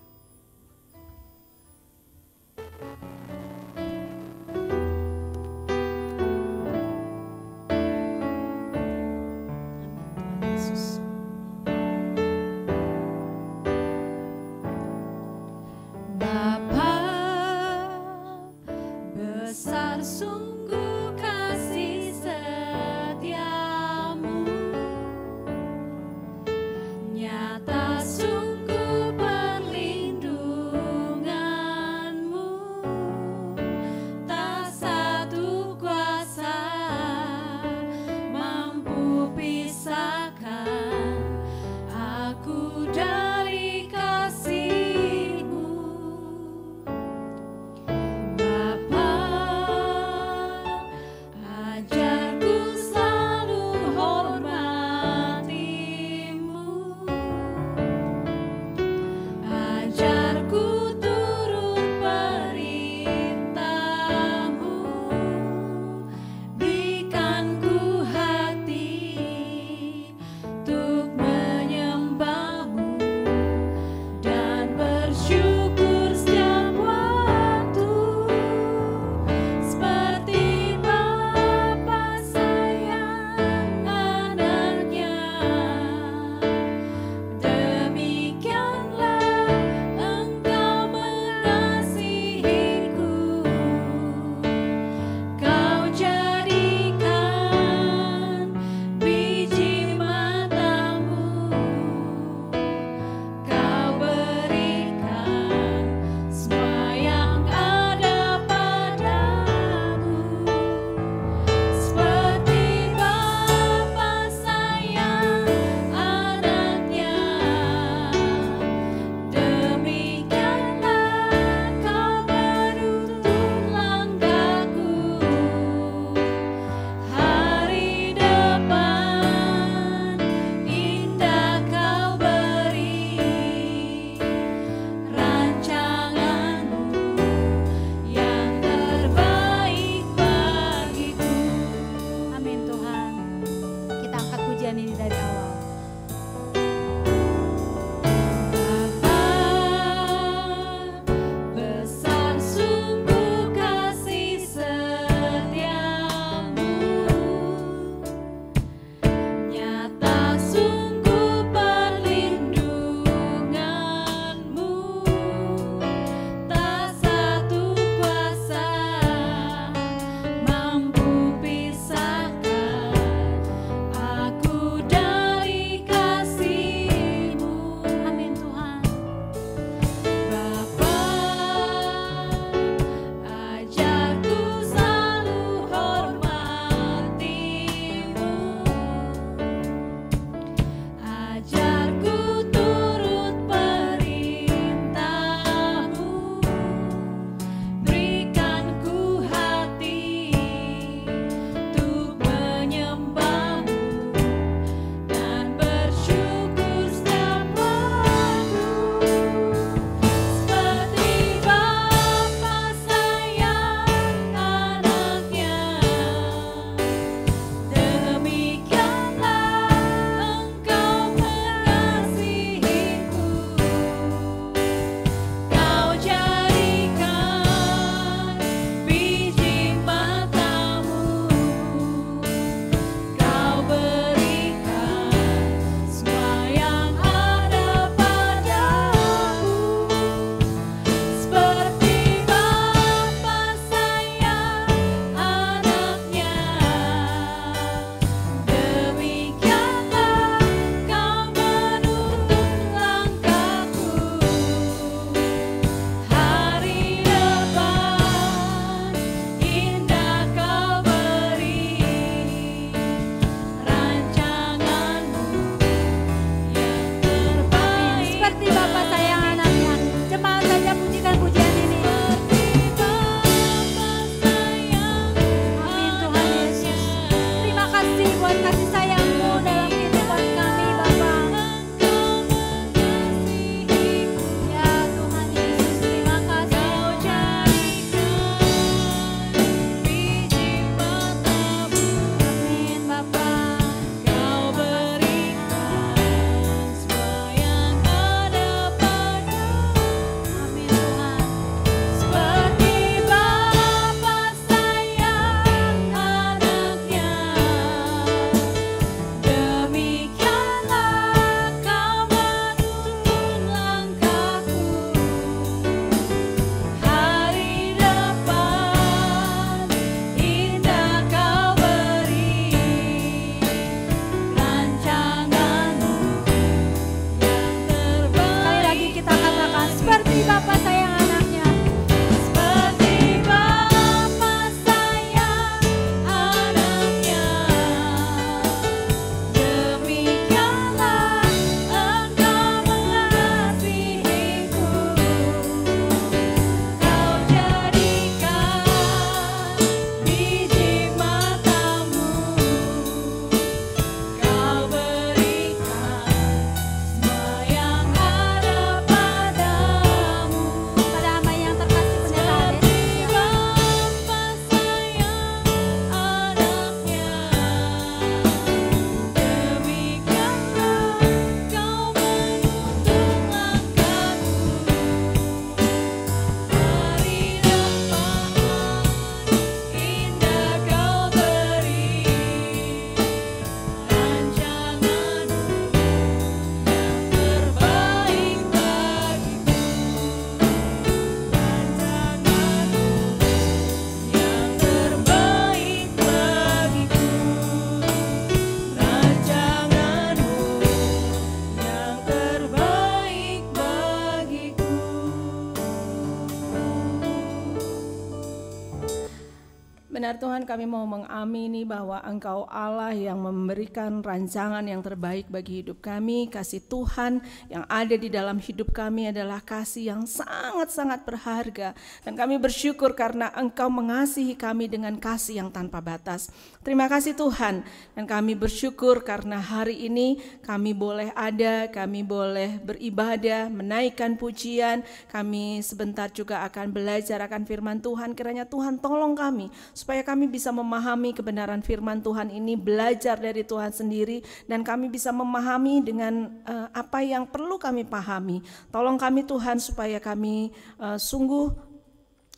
Benar Tuhan, kami mau mengamini bahwa Engkau Allah yang memberikan rancangan yang terbaik bagi hidup kami. Kasih Tuhan yang ada di dalam hidup kami adalah kasih yang sangat-sangat berharga. Dan kami bersyukur karena Engkau mengasihi kami dengan kasih yang tanpa batas. Terima kasih Tuhan. Dan kami bersyukur karena hari ini kami boleh ada, kami boleh beribadah, menaikkan pujian. Kami sebentar juga akan belajar akan firman Tuhan. Kiranya Tuhan tolong kami supaya kami bisa memahami kebenaran firman Tuhan ini, belajar dari Tuhan sendiri, dan kami bisa memahami dengan apa yang perlu kami pahami. Tolong kami Tuhan supaya kami sungguh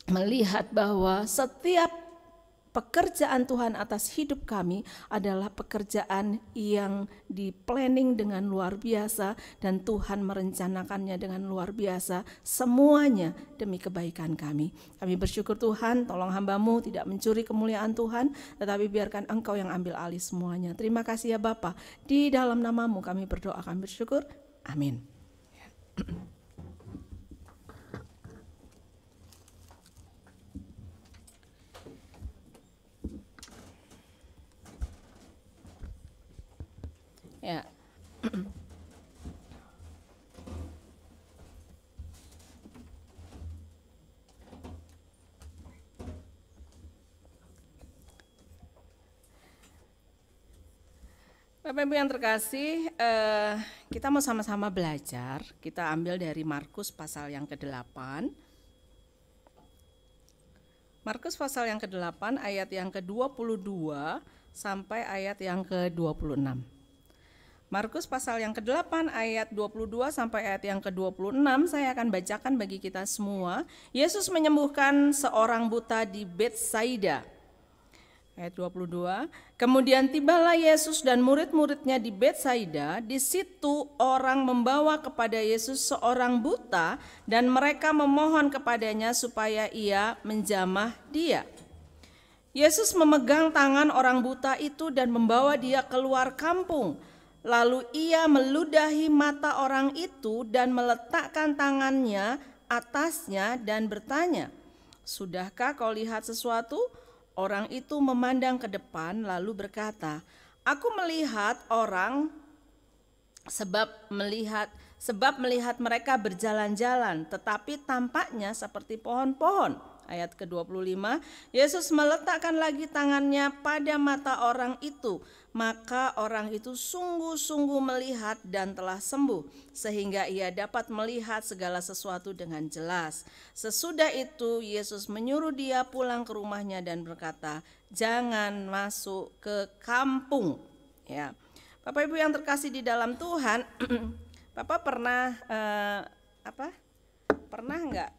melihat bahwa setiap pekerjaan Tuhan atas hidup kami adalah pekerjaan yang di-planning dengan luar biasa dan Tuhan merencanakannya dengan luar biasa, semuanya demi kebaikan kami. Kami bersyukur Tuhan, tolong hamba-Mu tidak mencuri kemuliaan Tuhan, tetapi biarkan Engkau yang ambil alih semuanya. Terima kasih ya Bapa, di dalam nama-Mu kami berdoa, kami bersyukur. Amin. Ya. Bapak Ibu yang terkasih, kita mau sama-sama belajar. Kita ambil dari Markus pasal yang ke-8. Markus pasal yang ke-8 ayat yang ke-22 sampai ayat yang ke-26. Markus pasal yang ke-8 ayat 22 sampai ayat yang ke-26 saya akan bacakan bagi kita semua. Yesus menyembuhkan seorang buta di Betsaida. Ayat 22. Kemudian tibalah Yesus dan murid-muridnya di Betsaida. Di situ orang membawa kepada Yesus seorang buta dan mereka memohon kepadanya supaya ia menjamah dia. Yesus memegang tangan orang buta itu dan membawa dia keluar kampung. Lalu ia meludahi mata orang itu dan meletakkan tangannya atasnya dan bertanya, "Sudahkah kau lihat sesuatu?" Orang itu memandang ke depan lalu berkata, "Aku melihat orang sebab melihat mereka berjalan-jalan, tetapi tampaknya seperti pohon-pohon." Ayat ke-25, Yesus meletakkan lagi tangannya pada mata orang itu, maka orang itu sungguh-sungguh melihat dan telah sembuh, sehingga ia dapat melihat segala sesuatu dengan jelas. Sesudah itu Yesus menyuruh dia pulang ke rumahnya dan berkata, "Jangan masuk ke kampung." Ya, Bapak Ibu yang terkasih di dalam Tuhan, Bapak pernah pernah enggak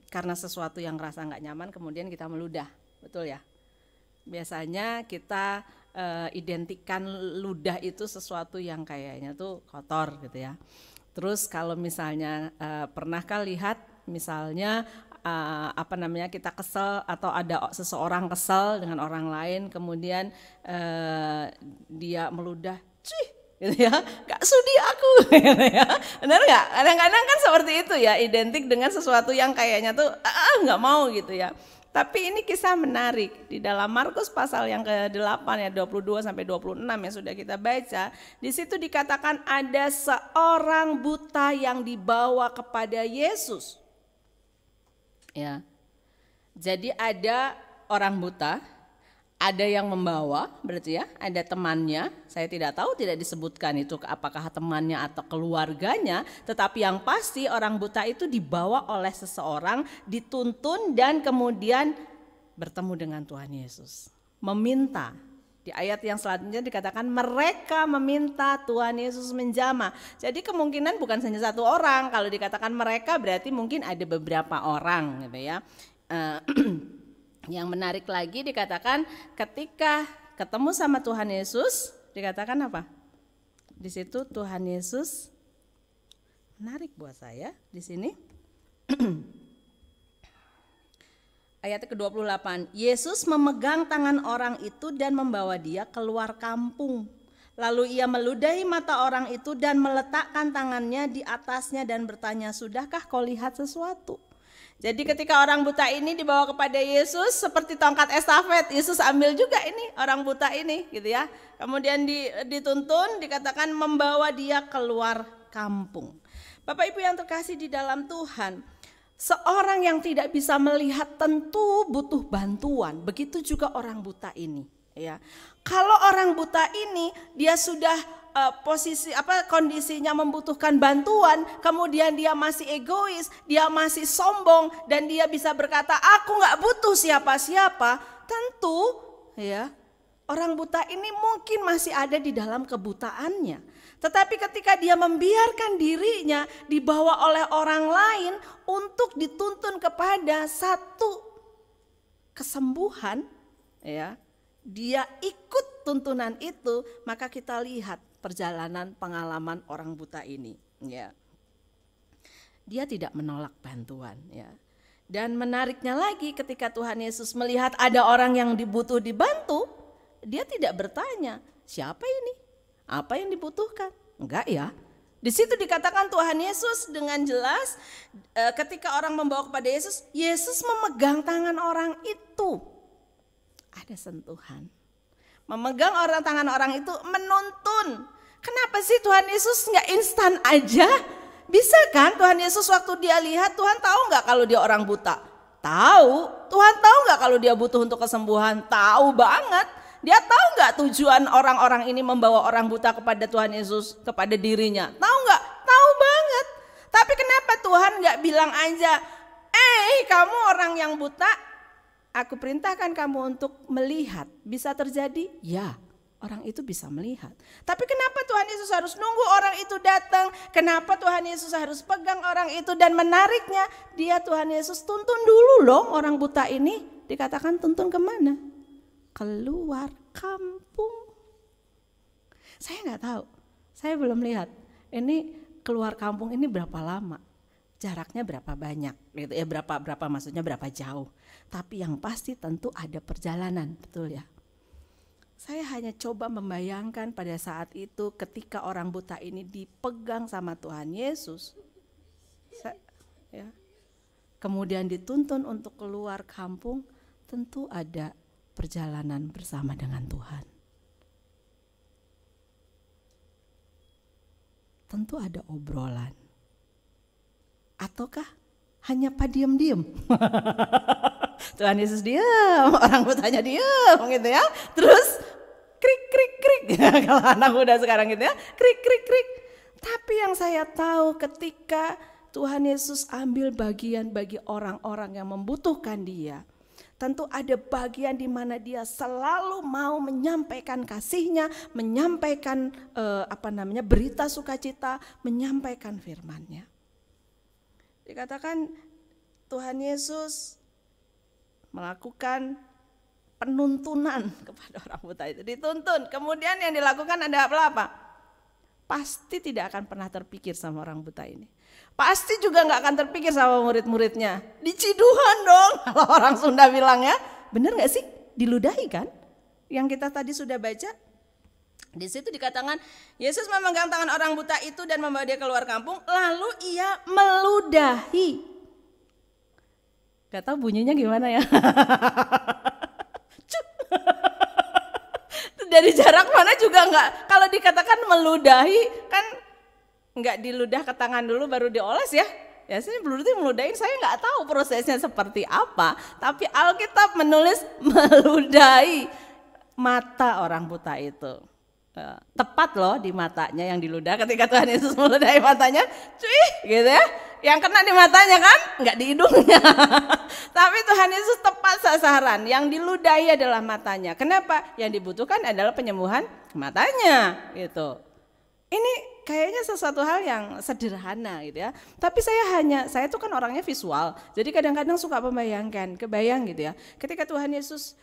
karena sesuatu yang rasa nggak nyaman kemudian kita meludah, betul ya? Biasanya kita identikan ludah itu sesuatu yang kayaknya tuh kotor gitu ya. Terus kalau misalnya pernahkah lihat misalnya kita kesel atau ada seseorang kesel dengan orang lain kemudian dia meludah, "Cih," gitu ya, "gak sudi aku," gitu ya. Benar nggak? Kadang-kadang kan seperti itu ya, identik dengan sesuatu yang kayaknya tuh nggak mau gitu ya. Tapi ini kisah menarik di dalam Markus pasal yang ke-8 ya 22 sampai 26 yang sudah kita baca. Di situ dikatakan ada seorang buta yang dibawa kepada Yesus. Ya. Jadi ada orang buta, ada yang membawa, berarti ya, ada temannya. Saya tidak tahu, tidak disebutkan itu apakah temannya atau keluarganya, tetapi yang pasti orang buta itu dibawa oleh seseorang, dituntun dan kemudian bertemu dengan Tuhan Yesus. Meminta. Di ayat yang selanjutnya dikatakan mereka meminta Tuhan Yesus menjamah. Jadi kemungkinan bukan hanya satu orang. Kalau dikatakan mereka berarti mungkin ada beberapa orang gitu ya. Yang menarik lagi dikatakan ketika ketemu sama Tuhan Yesus, dikatakan apa? Di situ Tuhan Yesus, menarik buat saya di sini. Ayat ke-28, Yesus memegang tangan orang itu dan membawa dia keluar kampung. Lalu ia meludahi mata orang itu dan meletakkan tangannya di atasnya dan bertanya, "Sudahkah kau lihat sesuatu?" Jadi ketika orang buta ini dibawa kepada Yesus seperti tongkat estafet, Yesus ambil juga ini orang buta ini gitu ya. Kemudian dituntun, dikatakan membawa dia keluar kampung. Bapak Ibu yang terkasih di dalam Tuhan, seorang yang tidak bisa melihat tentu butuh bantuan. Begitu juga orang buta ini ya. Kalau orang buta ini dia sudah kondisinya membutuhkan bantuan, kemudian dia masih egois, dia masih sombong, dan dia bisa berkata aku nggak butuh siapa-siapa, tentu ya orang buta ini mungkin masih ada di dalam kebutaannya. Tetapi ketika dia membiarkan dirinya dibawa oleh orang lain untuk dituntun kepada satu kesembuhan, ya, dia ikut tuntunan itu, maka kita lihat perjalanan pengalaman orang buta ini, ya. Dia tidak menolak bantuan, ya. Dan menariknya lagi ketika Tuhan Yesus melihat ada orang yang butuh dibantu, dia tidak bertanya, siapa ini? Apa yang dibutuhkan? Enggak ya. Di situ dikatakan Tuhan Yesus dengan jelas ketika orang membawa kepada Yesus, Yesus memegang tangan orang itu. Ada sentuhan. Memegang tangan orang itu menuntun. Kenapa sih Tuhan Yesus nggak instan aja? Bisa kan Tuhan Yesus waktu dia lihat, Tuhan tahu nggak kalau dia orang buta? Tahu. Tuhan tahu nggak kalau dia butuh untuk kesembuhan? Tahu banget. Dia tahu nggak tujuan orang-orang ini membawa orang buta kepada Tuhan Yesus, kepada dirinya? Tahu nggak? Tahu banget. Tapi kenapa Tuhan nggak bilang aja, kamu orang yang buta, aku perintahkan kamu untuk melihat. Bisa terjadi? Ya, orang itu bisa melihat. Tapi kenapa Tuhan Yesus harus nunggu orang itu datang? Kenapa Tuhan Yesus harus pegang orang itu dan menariknya? Tuhan Yesus tuntun dulu loh orang buta ini. Dikatakan tuntun kemana? Keluar kampung. Saya nggak tahu, saya belum lihat. Ini keluar kampung ini berapa lama? Jaraknya berapa banyak? Gitu ya, berapa maksudnya berapa jauh? Tapi yang pasti tentu ada perjalanan, betul ya. Saya hanya coba membayangkan pada saat itu ketika orang buta ini dipegang sama Tuhan Yesus, ya, kemudian dituntun untuk keluar kampung, tentu ada perjalanan bersama dengan Tuhan. Tentu ada obrolan. Ataukah hanya diam-diam? Tuhan Yesus diam, orang butanya diam gitu ya. Terus krik krik krik. Kalau anak muda sekarang gitu ya, krik krik krik. Tapi yang saya tahu ketika Tuhan Yesus ambil bagian bagi orang-orang yang membutuhkan dia, tentu ada bagian di mana dia selalu mau menyampaikan kasihnya, menyampaikan berita sukacita, menyampaikan firman-Nya. Dikatakan Tuhan Yesus melakukan penuntunan kepada orang buta itu, dituntun. Kemudian yang dilakukan ada apa? Pasti tidak akan pernah terpikir sama orang buta ini. Pasti juga nggak akan terpikir sama murid-muridnya. Diciduhan dong, kalau orang Sunda bilangnya. Bener nggak sih? Diludahi kan? Yang kita tadi sudah baca. Di situ dikatakan Yesus memegang tangan orang buta itu dan membawa dia keluar kampung, lalu ia meludahi. Gak tahu bunyinya gimana ya. Dari jarak mana juga nggak. Kalau dikatakan meludahi kan nggak diludah ke tangan dulu baru dioles ya. Ya saya berarti meludahin, saya nggak tahu prosesnya seperti apa. Tapi Alkitab menulis meludahi mata orang buta itu. Tepat loh di matanya yang diludah ketika Tuhan Yesus meludahi matanya, cuy gitu ya. Yang kena di matanya kan, nggak di hidungnya. Tapi Tuhan Yesus tepat sasaran, yang diludahi adalah matanya. Kenapa? Yang dibutuhkan adalah penyembuhan matanya gitu. Ini kayaknya sesuatu hal yang sederhana gitu ya. Tapi saya tuh kan orangnya visual, jadi kadang-kadang suka kebayang gitu ya. Ketika Tuhan Yesus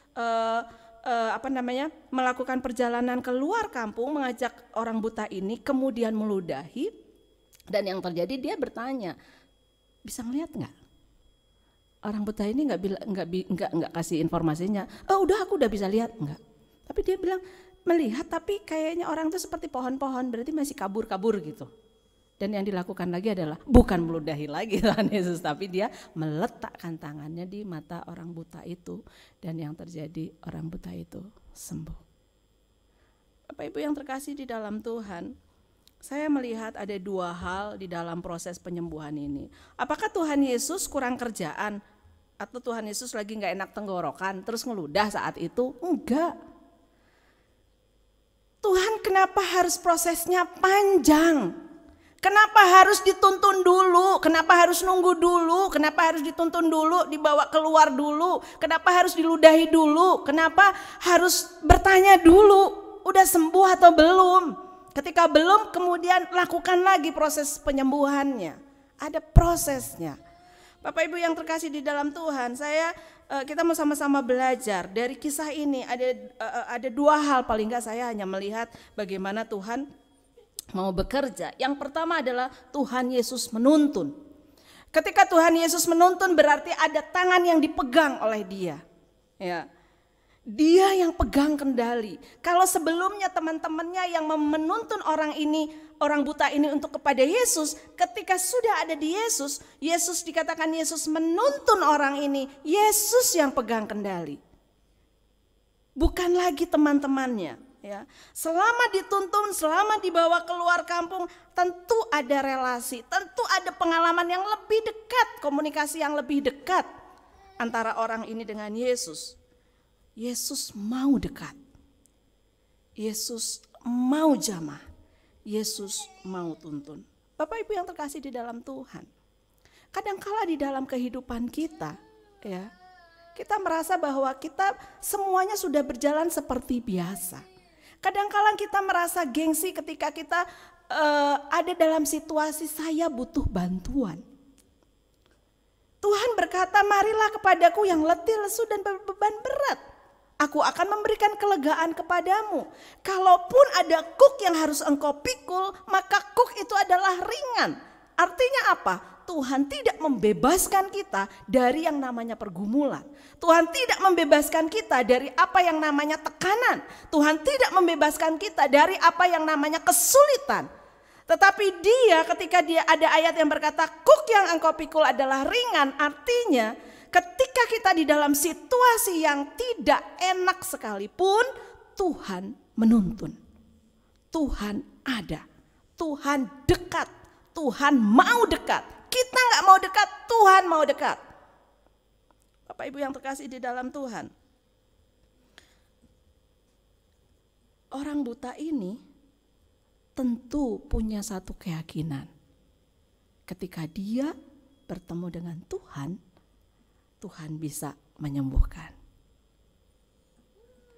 melakukan perjalanan keluar kampung mengajak orang buta ini, kemudian meludahi, dan yang terjadi dia bertanya, bisa ngelihat nggak? Orang buta ini nggak kasih informasinya. Oh aku udah bisa lihat nggak? Tapi dia bilang melihat, tapi kayaknya orang itu seperti pohon-pohon, berarti masih kabur gitu. Dan yang dilakukan lagi adalah bukan meludahi lagi Tuhan Yesus, tapi dia meletakkan tangannya di mata orang buta itu. Dan yang terjadi, orang buta itu sembuh. Bapak Ibu yang terkasih di dalam Tuhan, saya melihat ada dua hal di dalam proses penyembuhan ini. Apakah Tuhan Yesus kurang kerjaan? Atau Tuhan Yesus lagi gak enak tenggorokan terus ngeludah saat itu? Enggak. Tuhan kenapa harus prosesnya panjang? Kenapa harus dituntun dulu? Kenapa harus nunggu dulu? Kenapa harus dituntun dulu, dibawa keluar dulu? Kenapa harus diludahi dulu? Kenapa harus bertanya dulu? Udah sembuh atau belum? Ketika belum, kemudian lakukan lagi proses penyembuhannya. Ada prosesnya. Bapak Ibu yang terkasih di dalam Tuhan, kita mau sama-sama belajar dari kisah ini. Ada dua hal, paling enggak saya hanya melihat bagaimana Tuhan mau bekerja. Yang pertama adalah Tuhan Yesus menuntun. Ketika Tuhan Yesus menuntun berarti ada tangan yang dipegang oleh Dia. Ya. Dia yang pegang kendali. Kalau sebelumnya teman-temannya yang menuntun orang buta ini untuk kepada Yesus, ketika sudah ada di Yesus, Yesus dikatakan Yesus menuntun orang ini, Yesus yang pegang kendali. Bukan lagi teman-temannya, ya. Selama dituntun, selama dibawa keluar kampung, tentu ada relasi, tentu ada pengalaman yang lebih dekat, komunikasi yang lebih dekat antara orang ini dengan Yesus. Yesus mau dekat, Yesus mau jamah, Yesus mau tuntun. Bapak Ibu yang terkasih di dalam Tuhan, kadangkala di dalam kehidupan kita, ya, kita merasa bahwa kita semuanya sudah berjalan seperti biasa. Kadangkala kita merasa gengsi ketika kita ada dalam situasi saya butuh bantuan. Tuhan berkata, marilah kepadaku yang letih, lesu dan berbeban berat. Aku akan memberikan kelegaan kepadamu. Kalaupun ada kuk yang harus engkau pikul, maka kuk itu adalah ringan. Artinya apa? Tuhan tidak membebaskan kita dari yang namanya pergumulan. Tuhan tidak membebaskan kita dari apa yang namanya tekanan. Tuhan tidak membebaskan kita dari apa yang namanya kesulitan. Tetapi Dia, ketika Dia ada ayat yang berkata kuk yang engkau pikul adalah ringan, artinya ketika kita di dalam situasi yang tidak enak sekalipun, Tuhan menuntun. Tuhan ada, Tuhan dekat, Tuhan mau dekat. Kita gak mau dekat, Tuhan mau dekat. Bapak Ibu yang terkasih di dalam Tuhan, orang buta ini tentu punya satu keyakinan. Ketika dia bertemu dengan Tuhan, Tuhan bisa menyembuhkan.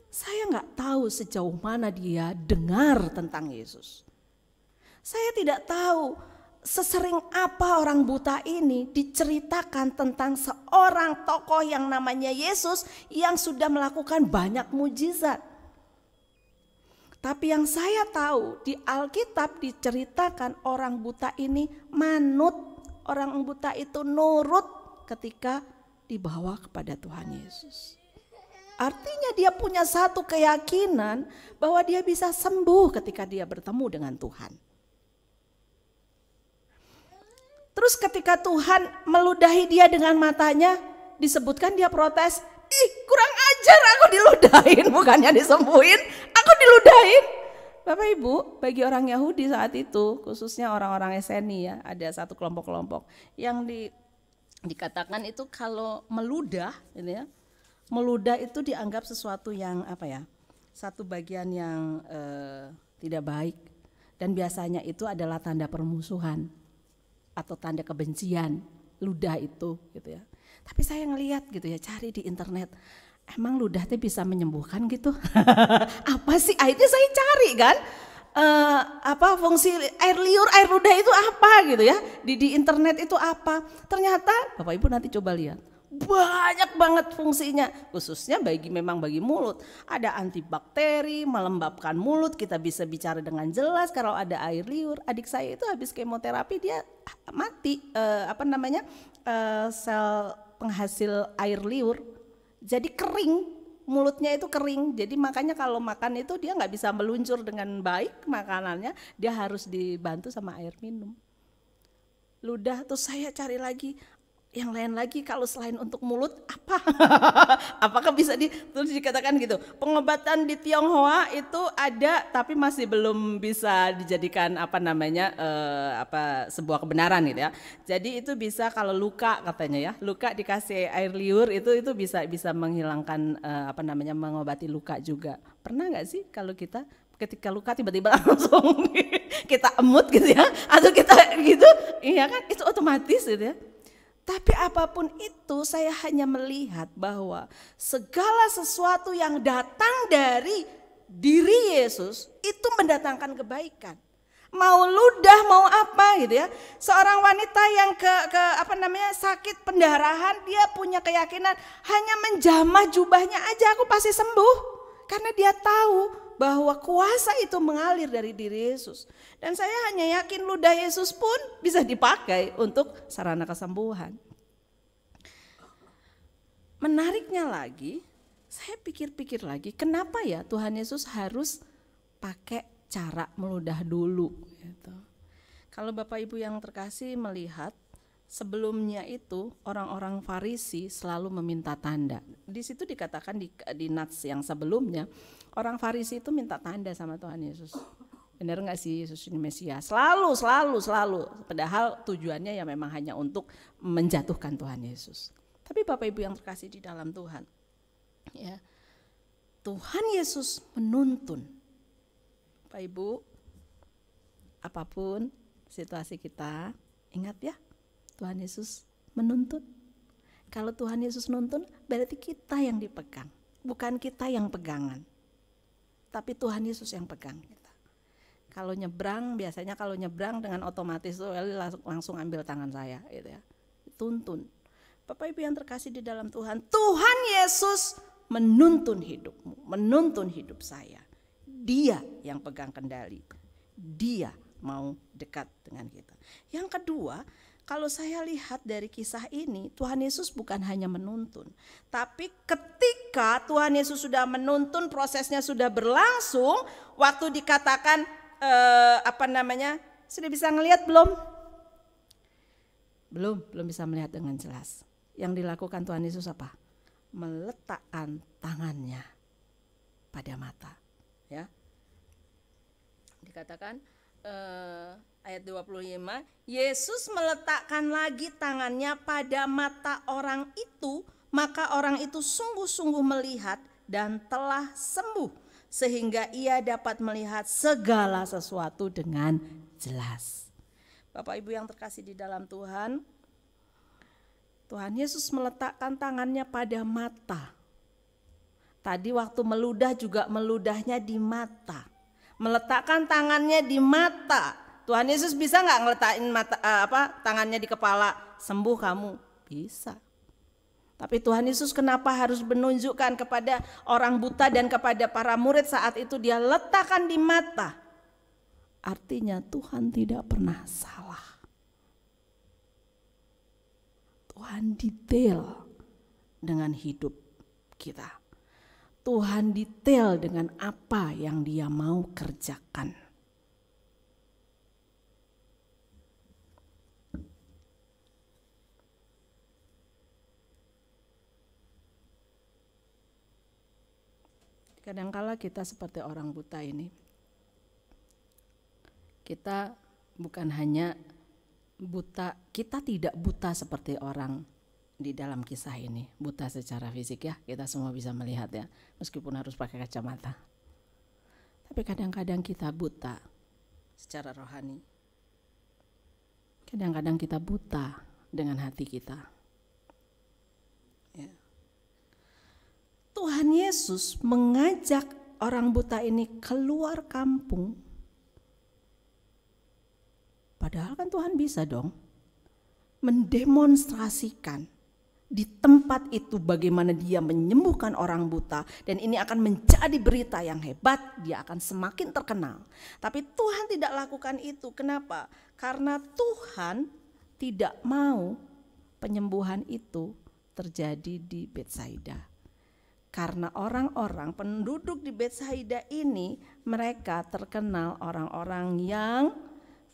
Saya nggak tahu sejauh mana dia dengar tentang Yesus. Saya tidak tahu sesering apa orang buta ini diceritakan tentang seorang tokoh yang namanya Yesus yang sudah melakukan banyak mujizat. Tapi yang saya tahu di Alkitab diceritakan orang buta ini manut, orang buta itu nurut ketika dibawa kepada Tuhan Yesus. Artinya dia punya satu keyakinan bahwa dia bisa sembuh ketika dia bertemu dengan Tuhan. Terus ketika Tuhan meludahi dia dengan matanya, disebutkan dia protes, ih kurang ajar aku diludahin, bukannya disembuhin, aku diludahin. Bapak Ibu, bagi orang Yahudi saat itu, khususnya orang-orang Eseni ya, ada satu kelompok-kelompok yang dikatakan itu kalau meludah, gitu ya, meludah itu dianggap sesuatu yang satu bagian yang tidak baik, dan biasanya itu adalah tanda permusuhan atau tanda kebencian, ludah itu, gitu ya. Tapi saya ngelihat gitu ya, cari di internet, emang ludah itu bisa menyembuhkan gitu? Apa sih? Akhirnya saya cari kan. Fungsi air liur, air ludah itu apa gitu ya, di internet itu apa, ternyata Bapak Ibu nanti coba lihat banyak banget fungsinya, khususnya bagi mulut. Ada antibakteri, melembabkan mulut, kita bisa bicara dengan jelas. Kalau ada air liur, adik saya itu habis kemoterapi dia mati, sel penghasil air liur jadi kering. Mulutnya itu kering, jadi makanya kalau makan itu dia nggak bisa meluncur dengan baik makanannya, dia harus dibantu sama air minum. ludah, terus saya cari lagi yang lain lagi, kalau selain untuk mulut apa? Apakah bisa terus dikatakan gitu. Pengobatan di Tionghoa itu ada, tapi masih belum bisa dijadikan sebuah kebenaran gitu ya. Jadi itu bisa kalau luka katanya ya, luka dikasih air liur itu bisa menghilangkan mengobati luka juga. Pernah nggak sih kalau kita ketika luka tiba-tiba langsung kita emut gitu ya, atau kita gitu, iya kan, itu otomatis gitu ya. Tapi apapun itu, saya hanya melihat bahwa segala sesuatu yang datang dari diri Yesus itu mendatangkan kebaikan. Mau ludah, mau apa gitu ya. Seorang wanita yang sakit pendarahan, dia punya keyakinan hanya menjamah jubahnya aja aku pasti sembuh. Karena dia tahu bahwa kuasa itu mengalir dari diri Yesus. Dan saya hanya yakin ludah Yesus pun bisa dipakai untuk sarana kesembuhan. Menariknya lagi, saya pikir-pikir lagi, kenapa ya Tuhan Yesus harus pakai cara meludah dulu gitu. Kalau Bapak Ibu yang terkasih melihat, sebelumnya itu orang-orang Farisi selalu meminta tanda. Di situ dikatakan di nats yang sebelumnya, orang Farisi itu minta tanda sama Tuhan Yesus. Benar nggak sih Yesus ini Mesias? Selalu. Padahal tujuannya ya memang hanya untuk menjatuhkan Tuhan Yesus. Tapi Bapak Ibu yang terkasih di dalam Tuhan, ya, Tuhan Yesus menuntun. Bapak Ibu, apapun situasi kita, ingat ya, Tuhan Yesus menuntun. Kalau Tuhan Yesus nuntun, berarti kita yang dipegang, bukan kita yang pegangan. Tapi Tuhan Yesus yang pegang kita. Kalau nyebrang, biasanya kalau nyebrang dengan otomatis tuh langsung ambil tangan saya gitu ya. Tuntun. Bapak Ibu yang terkasih di dalam Tuhan, Tuhan Yesus menuntun hidupmu, menuntun hidup saya. Dia yang pegang kendali. Dia mau dekat dengan kita. Yang kedua, kalau saya lihat dari kisah ini, Tuhan Yesus bukan hanya menuntun, tapi ketika Tuhan Yesus sudah menuntun, prosesnya sudah berlangsung, waktu dikatakan sudah bisa ngelihat belum? Belum bisa melihat dengan jelas. Yang dilakukan Tuhan Yesus apa? Meletakkan tangannya pada mata. Ya, dikatakan ayat 25, Yesus meletakkan lagi tangannya pada mata orang itu, maka orang itu sungguh-sungguh melihat dan telah sembuh, sehingga ia dapat melihat segala sesuatu dengan jelas. Bapak Ibu yang terkasih di dalam Tuhan, Tuhan Yesus meletakkan tangannya pada mata. Tadi waktu meludah juga meludahnya di mata. Meletakkan tangannya di mata. Tuhan Yesus bisa nggak ngeletakin tangannya di kepala, sembuh kamu? Bisa. Tapi Tuhan Yesus kenapa harus menunjukkan kepada orang buta dan kepada para murid saat itu dia letakkan di mata? Artinya Tuhan tidak pernah salah. Tuhan detail dengan hidup kita. Tuhan detail dengan apa yang Dia mau kerjakan. Kadangkala kita seperti orang buta ini. Kita bukan hanya buta, kita tidak buta seperti orang di dalam kisah ini. Buta secara fisik ya, kita semua bisa melihat ya, meskipun harus pakai kacamata. Tapi kadang-kadang kita buta secara rohani. Kadang-kadang kita buta dengan hati kita. Ya. Tuhan Yesus mengajak orang buta ini keluar kampung. Padahal kan Tuhan bisa dong mendemonstrasikan di tempat itu bagaimana Dia menyembuhkan orang buta. Dan ini akan menjadi berita yang hebat, dia akan semakin terkenal. Tapi Tuhan tidak lakukan itu. Kenapa? Karena Tuhan tidak mau penyembuhan itu terjadi di Betsaida. Karena orang-orang penduduk di Betsaida ini, mereka terkenal orang-orang yang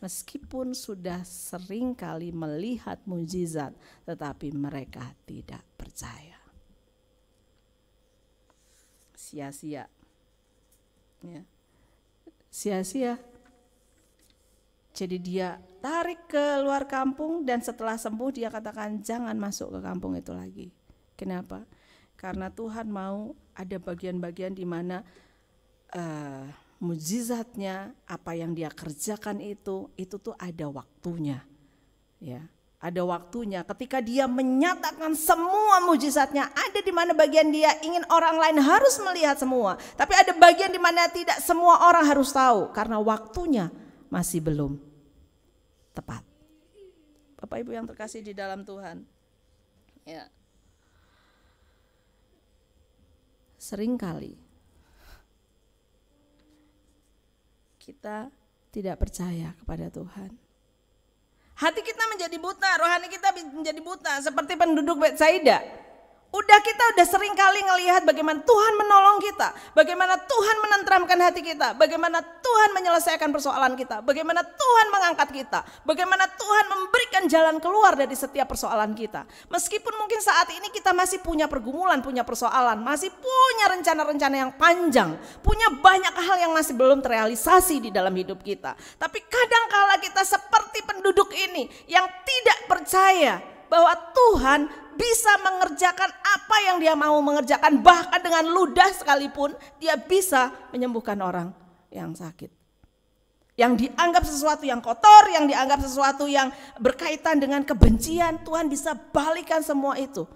meskipun sudah sering kali melihat mujizat, tetapi mereka tidak percaya. Sia-sia. Ya. Sia-sia. Jadi dia tarik ke luar kampung dan setelah sembuh dia katakan jangan masuk ke kampung itu lagi. Kenapa? Karena Tuhan mau ada bagian-bagian di mana mujizatnya, apa yang dia kerjakan itu tuh ada waktunya. Ya, ada waktunya. Ketika dia menyatakan semua mujizatnya, ada di mana bagian dia ingin orang lain harus melihat semua. Tapi ada bagian di mana tidak semua orang harus tahu karena waktunya masih belum tepat. Bapak Ibu yang terkasih di dalam Tuhan. Ya. Seringkali kita tidak percaya kepada Tuhan. Hati kita menjadi buta, rohani kita menjadi buta seperti penduduk Betsaida. Kita udah sering kali ngelihat bagaimana Tuhan menolong kita, bagaimana Tuhan menenteramkan hati kita, bagaimana Tuhan menyelesaikan persoalan kita, bagaimana Tuhan mengangkat kita, bagaimana Tuhan memberikan jalan keluar dari setiap persoalan kita. Meskipun mungkin saat ini kita masih punya pergumulan, punya persoalan, masih punya rencana-rencana yang panjang, punya banyak hal yang masih belum terrealisasi di dalam hidup kita. Tapi kadangkala kita seperti penduduk ini yang tidak percaya bahwa Tuhan bisa mengerjakan apa yang dia mau mengerjakan, bahkan dengan ludah sekalipun dia bisa menyembuhkan orang yang sakit. Yang dianggap sesuatu yang kotor, yang dianggap sesuatu yang berkaitan dengan kebencian, Tuhan bisa balikan semua itu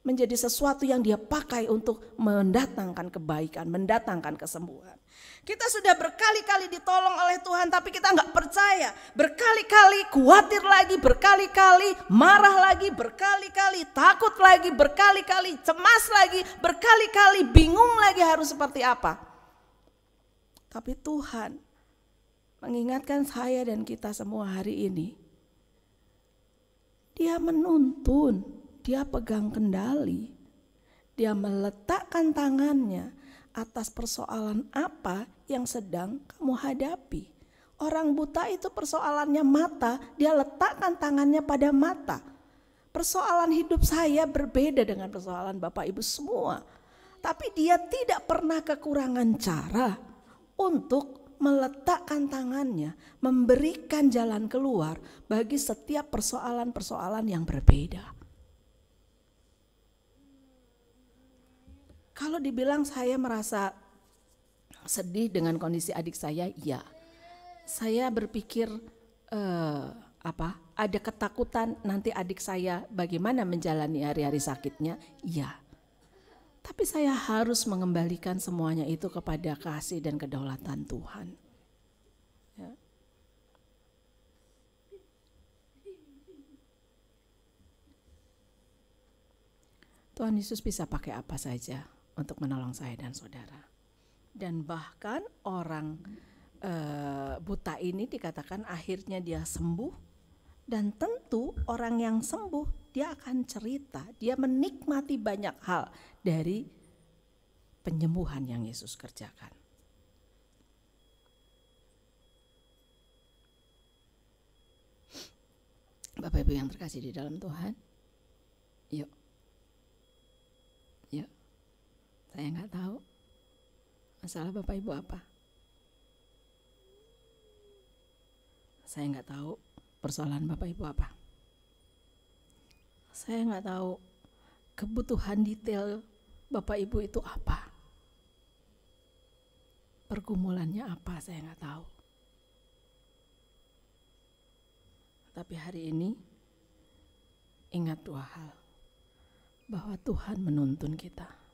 menjadi sesuatu yang dia pakai untuk mendatangkan kebaikan, mendatangkan kesembuhan. Kita sudah berkali-kali ditolong oleh Tuhan tapi kita nggak percaya. Berkali-kali khawatir lagi, berkali-kali marah lagi, berkali-kali takut lagi, berkali-kali cemas lagi, berkali-kali bingung lagi harus seperti apa. Tapi Tuhan mengingatkan saya dan kita semua hari ini. Dia menuntun, dia pegang kendali, dia meletakkan tangannya atas persoalan apa yang sedang kamu hadapi. Orang buta itu persoalannya mata, dia letakkan tangannya pada mata. Persoalan hidup saya berbeda dengan persoalan Bapak Ibu semua. Tapi dia tidak pernah kekurangan cara untuk meletakkan tangannya, memberikan jalan keluar bagi setiap persoalan-persoalan yang berbeda. Kalau dibilang saya merasa sedih dengan kondisi adik saya, iya. Saya berpikir ada ketakutan nanti adik saya bagaimana menjalani hari-hari sakitnya, iya. Tapi saya harus mengembalikan semuanya itu kepada kasih dan kedaulatan Tuhan. Ya. Tuhan Yesus bisa pakai apa saja untuk menolong saya dan saudara. Dan bahkan orang buta ini dikatakan akhirnya dia sembuh. Dan tentu orang yang sembuh dia akan cerita, dia menikmati banyak hal dari penyembuhan yang Yesus kerjakan. Bapak Ibu yang terkasih di dalam Tuhan, yuk. Saya nggak tahu masalah Bapak Ibu apa. Saya nggak tahu persoalan Bapak Ibu apa. Saya nggak tahu kebutuhan detail Bapak Ibu itu apa. Pergumulannya apa saya nggak tahu. Tapi hari ini ingat dua hal. Bahwa Tuhan menuntun kita.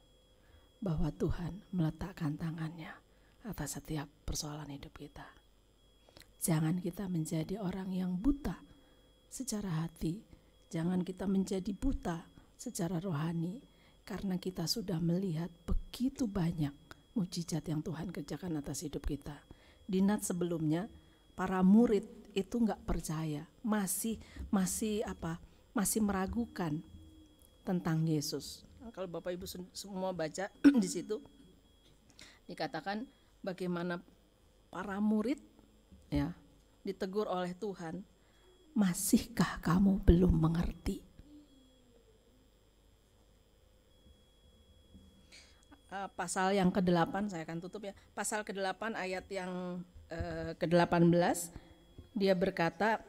Bahwa Tuhan meletakkan tangannya atas setiap persoalan hidup kita. Jangan kita menjadi orang yang buta secara hati. Jangan kita menjadi buta secara rohani. Karena kita sudah melihat begitu banyak mujizat yang Tuhan kerjakan atas hidup kita. Di Nat sebelumnya para murid itu nggak percaya. Masih meragukan tentang Yesus. Kalau Bapak Ibu semua baca di situ dikatakan bagaimana para murid ya ditegur oleh Tuhan, masihkah kamu belum mengerti? Pasal yang ke-8, saya akan tutup ya. Pasal ke-8 ayat yang ke-18, dia berkata,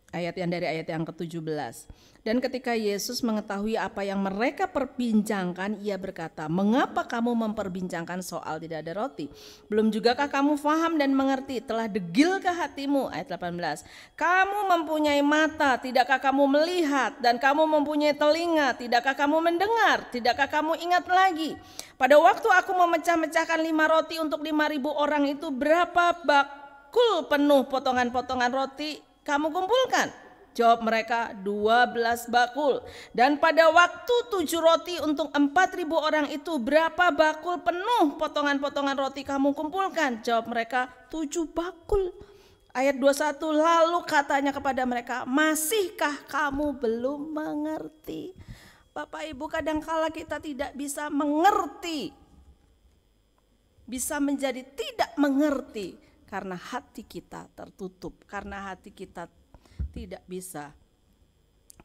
ayat yang dari ayat yang ke-17. Dan ketika Yesus mengetahui apa yang mereka perbincangkan, ia berkata, mengapa kamu memperbincangkan soal tidak ada roti? Belum jugakah kamu faham dan mengerti? Telah degilkah hatimu? Ayat 18. Kamu mempunyai mata, tidakkah kamu melihat? Dan kamu mempunyai telinga, tidakkah kamu mendengar? Tidakkah kamu ingat lagi? Pada waktu aku memecah-mecahkan 5 roti untuk 5.000 orang itu, berapa bakul penuh potongan-potongan roti kamu kumpulkan? Jawab mereka, 12 bakul. Dan pada waktu 7 roti untuk 4.000 orang itu, berapa bakul penuh potongan-potongan roti kamu kumpulkan? Jawab mereka, 7 bakul. Ayat 21, lalu katanya kepada mereka, masihkah kamu belum mengerti? Bapak Ibu, kadangkala kita tidak bisa mengerti, bisa menjadi tidak mengerti karena hati kita tertutup, karena hati kita tidak bisa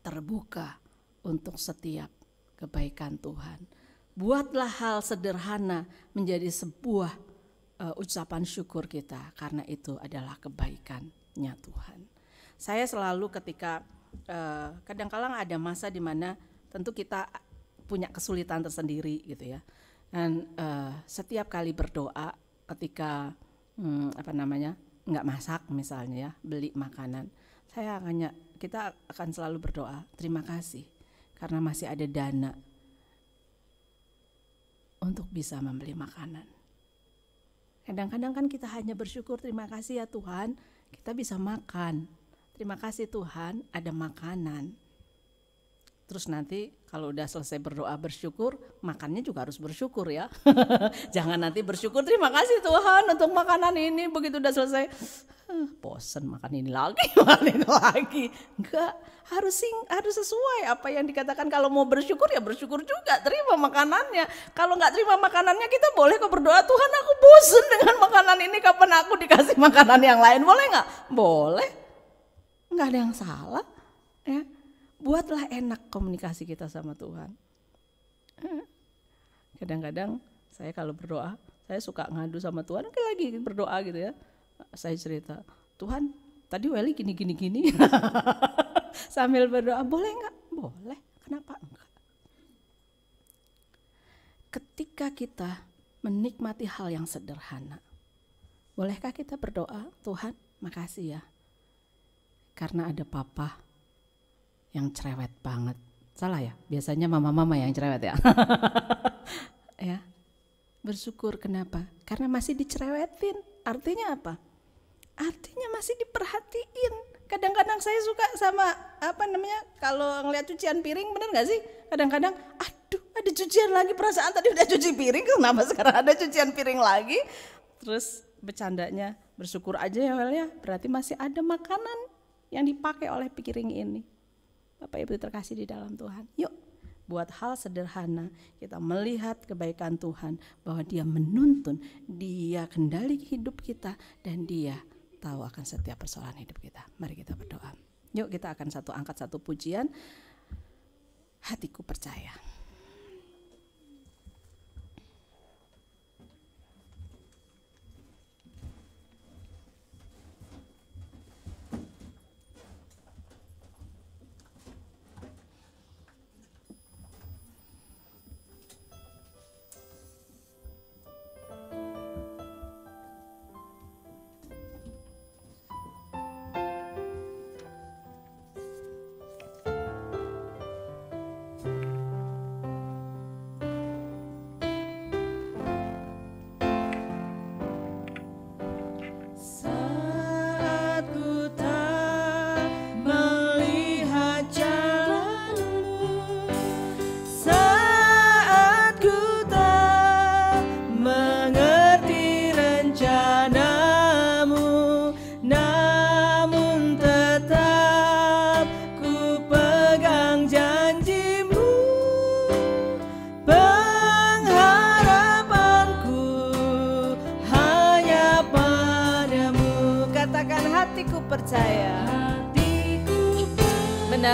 terbuka untuk setiap kebaikan Tuhan. Buatlah hal sederhana menjadi sebuah ucapan syukur kita, karena itu adalah kebaikannya Tuhan. Saya selalu ketika kadang-kala ada masa di mana tentu kita punya kesulitan tersendiri gitu ya. Dan setiap kali berdoa ketika nggak masak misalnya ya, beli makanan, kita akan selalu berdoa, terima kasih karena masih ada dana untuk bisa membeli makanan. Kadang-kadang kan kita hanya bersyukur, terima kasih ya Tuhan kita bisa makan, terima kasih Tuhan ada makanan. Terus nanti kalau udah selesai berdoa bersyukur, makannya juga harus bersyukur ya. Jangan nanti bersyukur, terima kasih Tuhan untuk makanan ini, begitu udah selesai, bosen makan ini lagi, makan ini lagi. Enggak, harus sesuai apa yang dikatakan. Kalau mau bersyukur ya bersyukur juga, terima makanannya. Kalau nggak terima makanannya, kita boleh kok berdoa, Tuhan aku bosen dengan makanan ini, kapan aku dikasih makanan yang lain, boleh nggak? Boleh, nggak ada yang salah ya. Buatlah enak komunikasi kita sama Tuhan. Kadang-kadang saya kalau berdoa, saya suka ngadu sama Tuhan, lagi berdoa gitu ya. Saya cerita, Tuhan tadi Welly gini. Sambil berdoa, boleh nggak? Boleh, kenapa enggak? Ketika kita menikmati hal yang sederhana, bolehkah kita berdoa, Tuhan makasih ya, karena ada papa yang cerewet banget. Salah ya? Biasanya mama-mama yang cerewet ya. Ya. Bersyukur kenapa? Karena masih dicerewetin. Artinya apa? Artinya masih diperhatiin. Kadang-kadang saya suka sama kalau ngeliat cucian piring, bener gak sih? Kadang-kadang aduh ada cucian lagi, perasaan tadi udah cuci piring, kenapa sekarang ada cucian piring lagi? Terus bercandanya, bersyukur aja ya Wel ya, berarti masih ada makanan yang dipakai oleh piring ini. Bapak Ibu terkasih di dalam Tuhan, yuk buat hal sederhana kita melihat kebaikan Tuhan, bahwa Dia menuntun, Dia kendali hidup kita, dan Dia tahu akan setiap persoalan hidup kita. Mari kita berdoa. Yuk kita akan angkat satu pujian, hatiku percaya.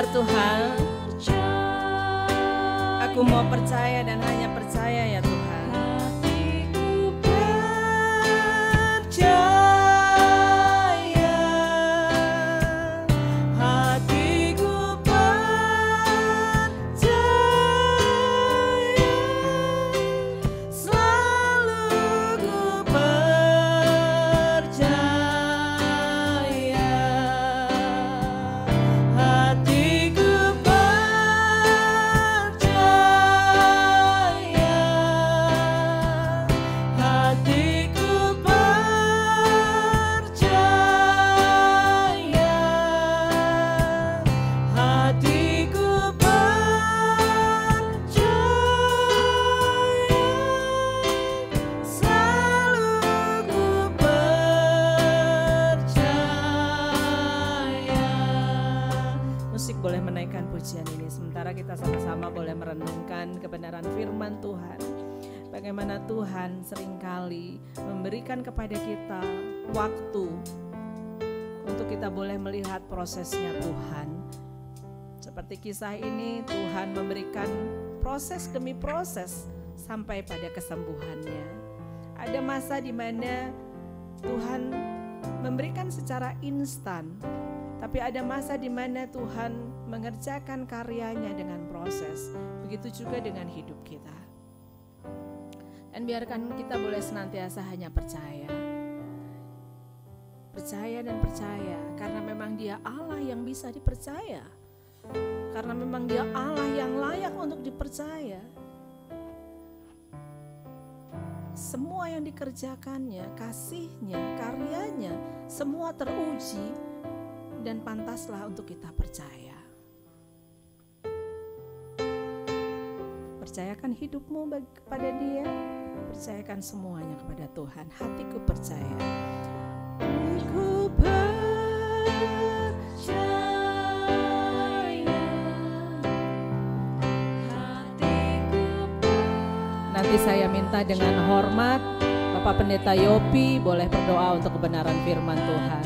belajar Tuhan. Aku mau percaya dan hanya percaya ya Tuhan. Hatiku percaya, hatiku percaya, selalu ku percaya. Hatiku boleh menaikkan pujian ini sementara kita sama-sama boleh merenungkan kebenaran firman Tuhan. Bagaimana Tuhan seringkali memberikan kepada kita waktu untuk kita boleh melihat prosesnya Tuhan. Seperti kisah ini, Tuhan memberikan proses demi proses sampai pada kesembuhannya. Ada masa di mana Tuhan memberikan secara instan, tapi ada masa di mana Tuhan mengerjakan karyanya dengan proses. Begitu juga dengan hidup kita. Dan biarkan kita boleh senantiasa hanya percaya. Percaya dan percaya, karena memang Dia Allah yang bisa dipercaya. Karena memang Dia Allah yang layak untuk dipercaya. Semua yang dikerjakannya, kasih-Nya, karyanya, semua teruji dan pantaslah untuk kita percaya. Percayakan hidupmu kepada Dia, percayakan semuanya kepada Tuhan. Hatiku percaya. Hatiku percaya. Nanti saya minta dengan hormat Bapak Pendeta Yopi boleh berdoa untuk kebenaran firman Tuhan.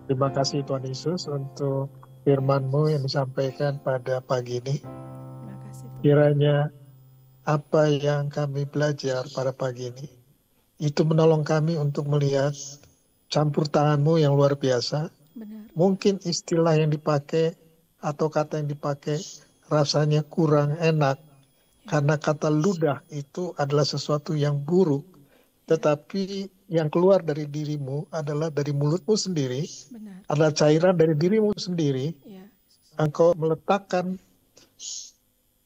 Terima kasih Tuhan Yesus untuk firman-Mu yang disampaikan pada pagi ini. Kiranya apa yang kami belajar pada pagi ini, itu menolong kami untuk melihat campur tangan-Mu yang luar biasa. Benar. Mungkin istilah yang dipakai atau kata yang dipakai rasanya kurang enak, karena kata ludah itu adalah sesuatu yang buruk. Tetapi yang keluar dari dirimu adalah dari mulutmu sendiri, Benar. adalah cairan dari dirimu sendiri. Ya. Engkau meletakkan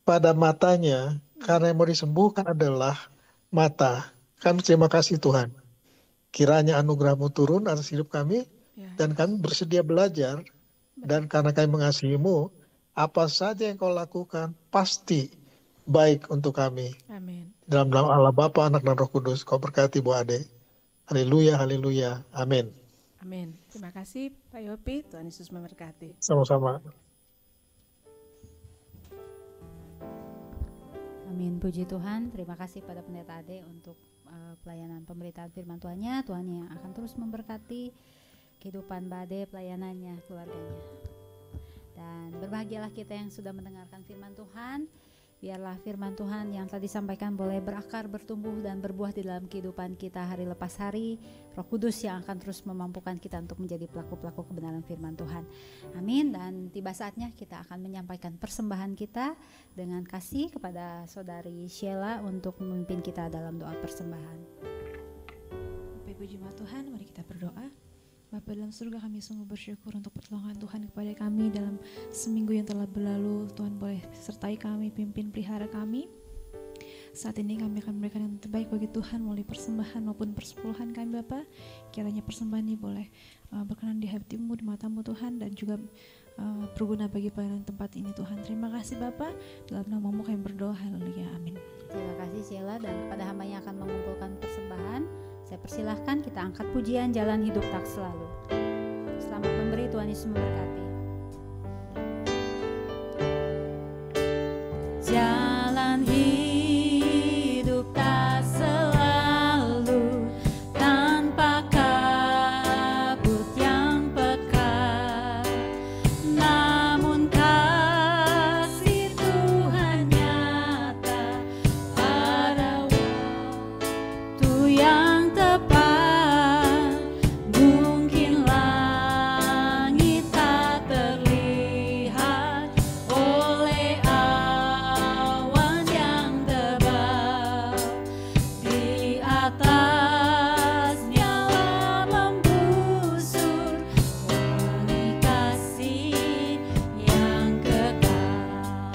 pada matanya, karena yang mau disembuhkan adalah mata. Kami terima kasih Tuhan. Kiranya anugerah-Mu turun atas hidup kami, Ya. dan kami bersedia belajar. Dan karena kami mengasihi-Mu, apa saja yang Kau lakukan pasti baik untuk kami. Amin. Dalam nama Allah Bapa, Anak, dan Roh Kudus, Kau berkati Bu Ade. Haleluya, haleluya, amin. Amin. Terima kasih Pak Yopi, Tuhan Yesus memberkati. Sama-sama. Amin, puji Tuhan. Terima kasih pada Pendeta Ade untuk pelayanan pemberitaan firman Tuhannya. Tuhan yang akan terus memberkati kehidupan Mbak Ade, pelayanannya, keluarganya. Dan berbahagialah kita yang sudah mendengarkan firman Tuhan. Biarlah firman Tuhan yang telah disampaikan boleh berakar, bertumbuh dan berbuah di dalam kehidupan kita hari lepas hari. Roh Kudus yang akan terus memampukan kita untuk menjadi pelaku-pelaku kebenaran firman Tuhan. Amin. Dan tiba saatnya kita akan menyampaikan persembahan kita dengan kasih kepada saudari Sheila untuk memimpin kita dalam doa persembahan. Bapak Ibu jemaat Tuhan, mari kita berdoa. Bapa dalam surga, kami sungguh bersyukur untuk pertolongan Tuhan kepada kami dalam seminggu yang telah berlalu. Tuhan boleh sertai kami, pimpin pelihara kami. Saat ini kami akan memberikan yang terbaik bagi Tuhan melalui persembahan maupun persepuluhan kami Bapa. Kiranya persembahan ini boleh berkenan di hatimu, di matamu Tuhan, dan juga berguna bagi pelayanan tempat ini Tuhan. Terima kasih Bapa, dalam namamu kami berdoa, haleluya, amin. Terima kasih Sheila, dan kepada hamba yang akan mengumpulkan persembahan, saya persilahkan kita angkat pujian Jalan Hidup Tak Selalu. Selamat memberi, Tuhan Yesus memberkati. Jalan hidup tak selalu tanpa kabut yang pekat, namun kasih Tuhan nyata pada waktu yang tepat. Mungkin langit tak terlihat oleh awan yang tebal, di atasnya lah membusur wangi kasih yang kekal.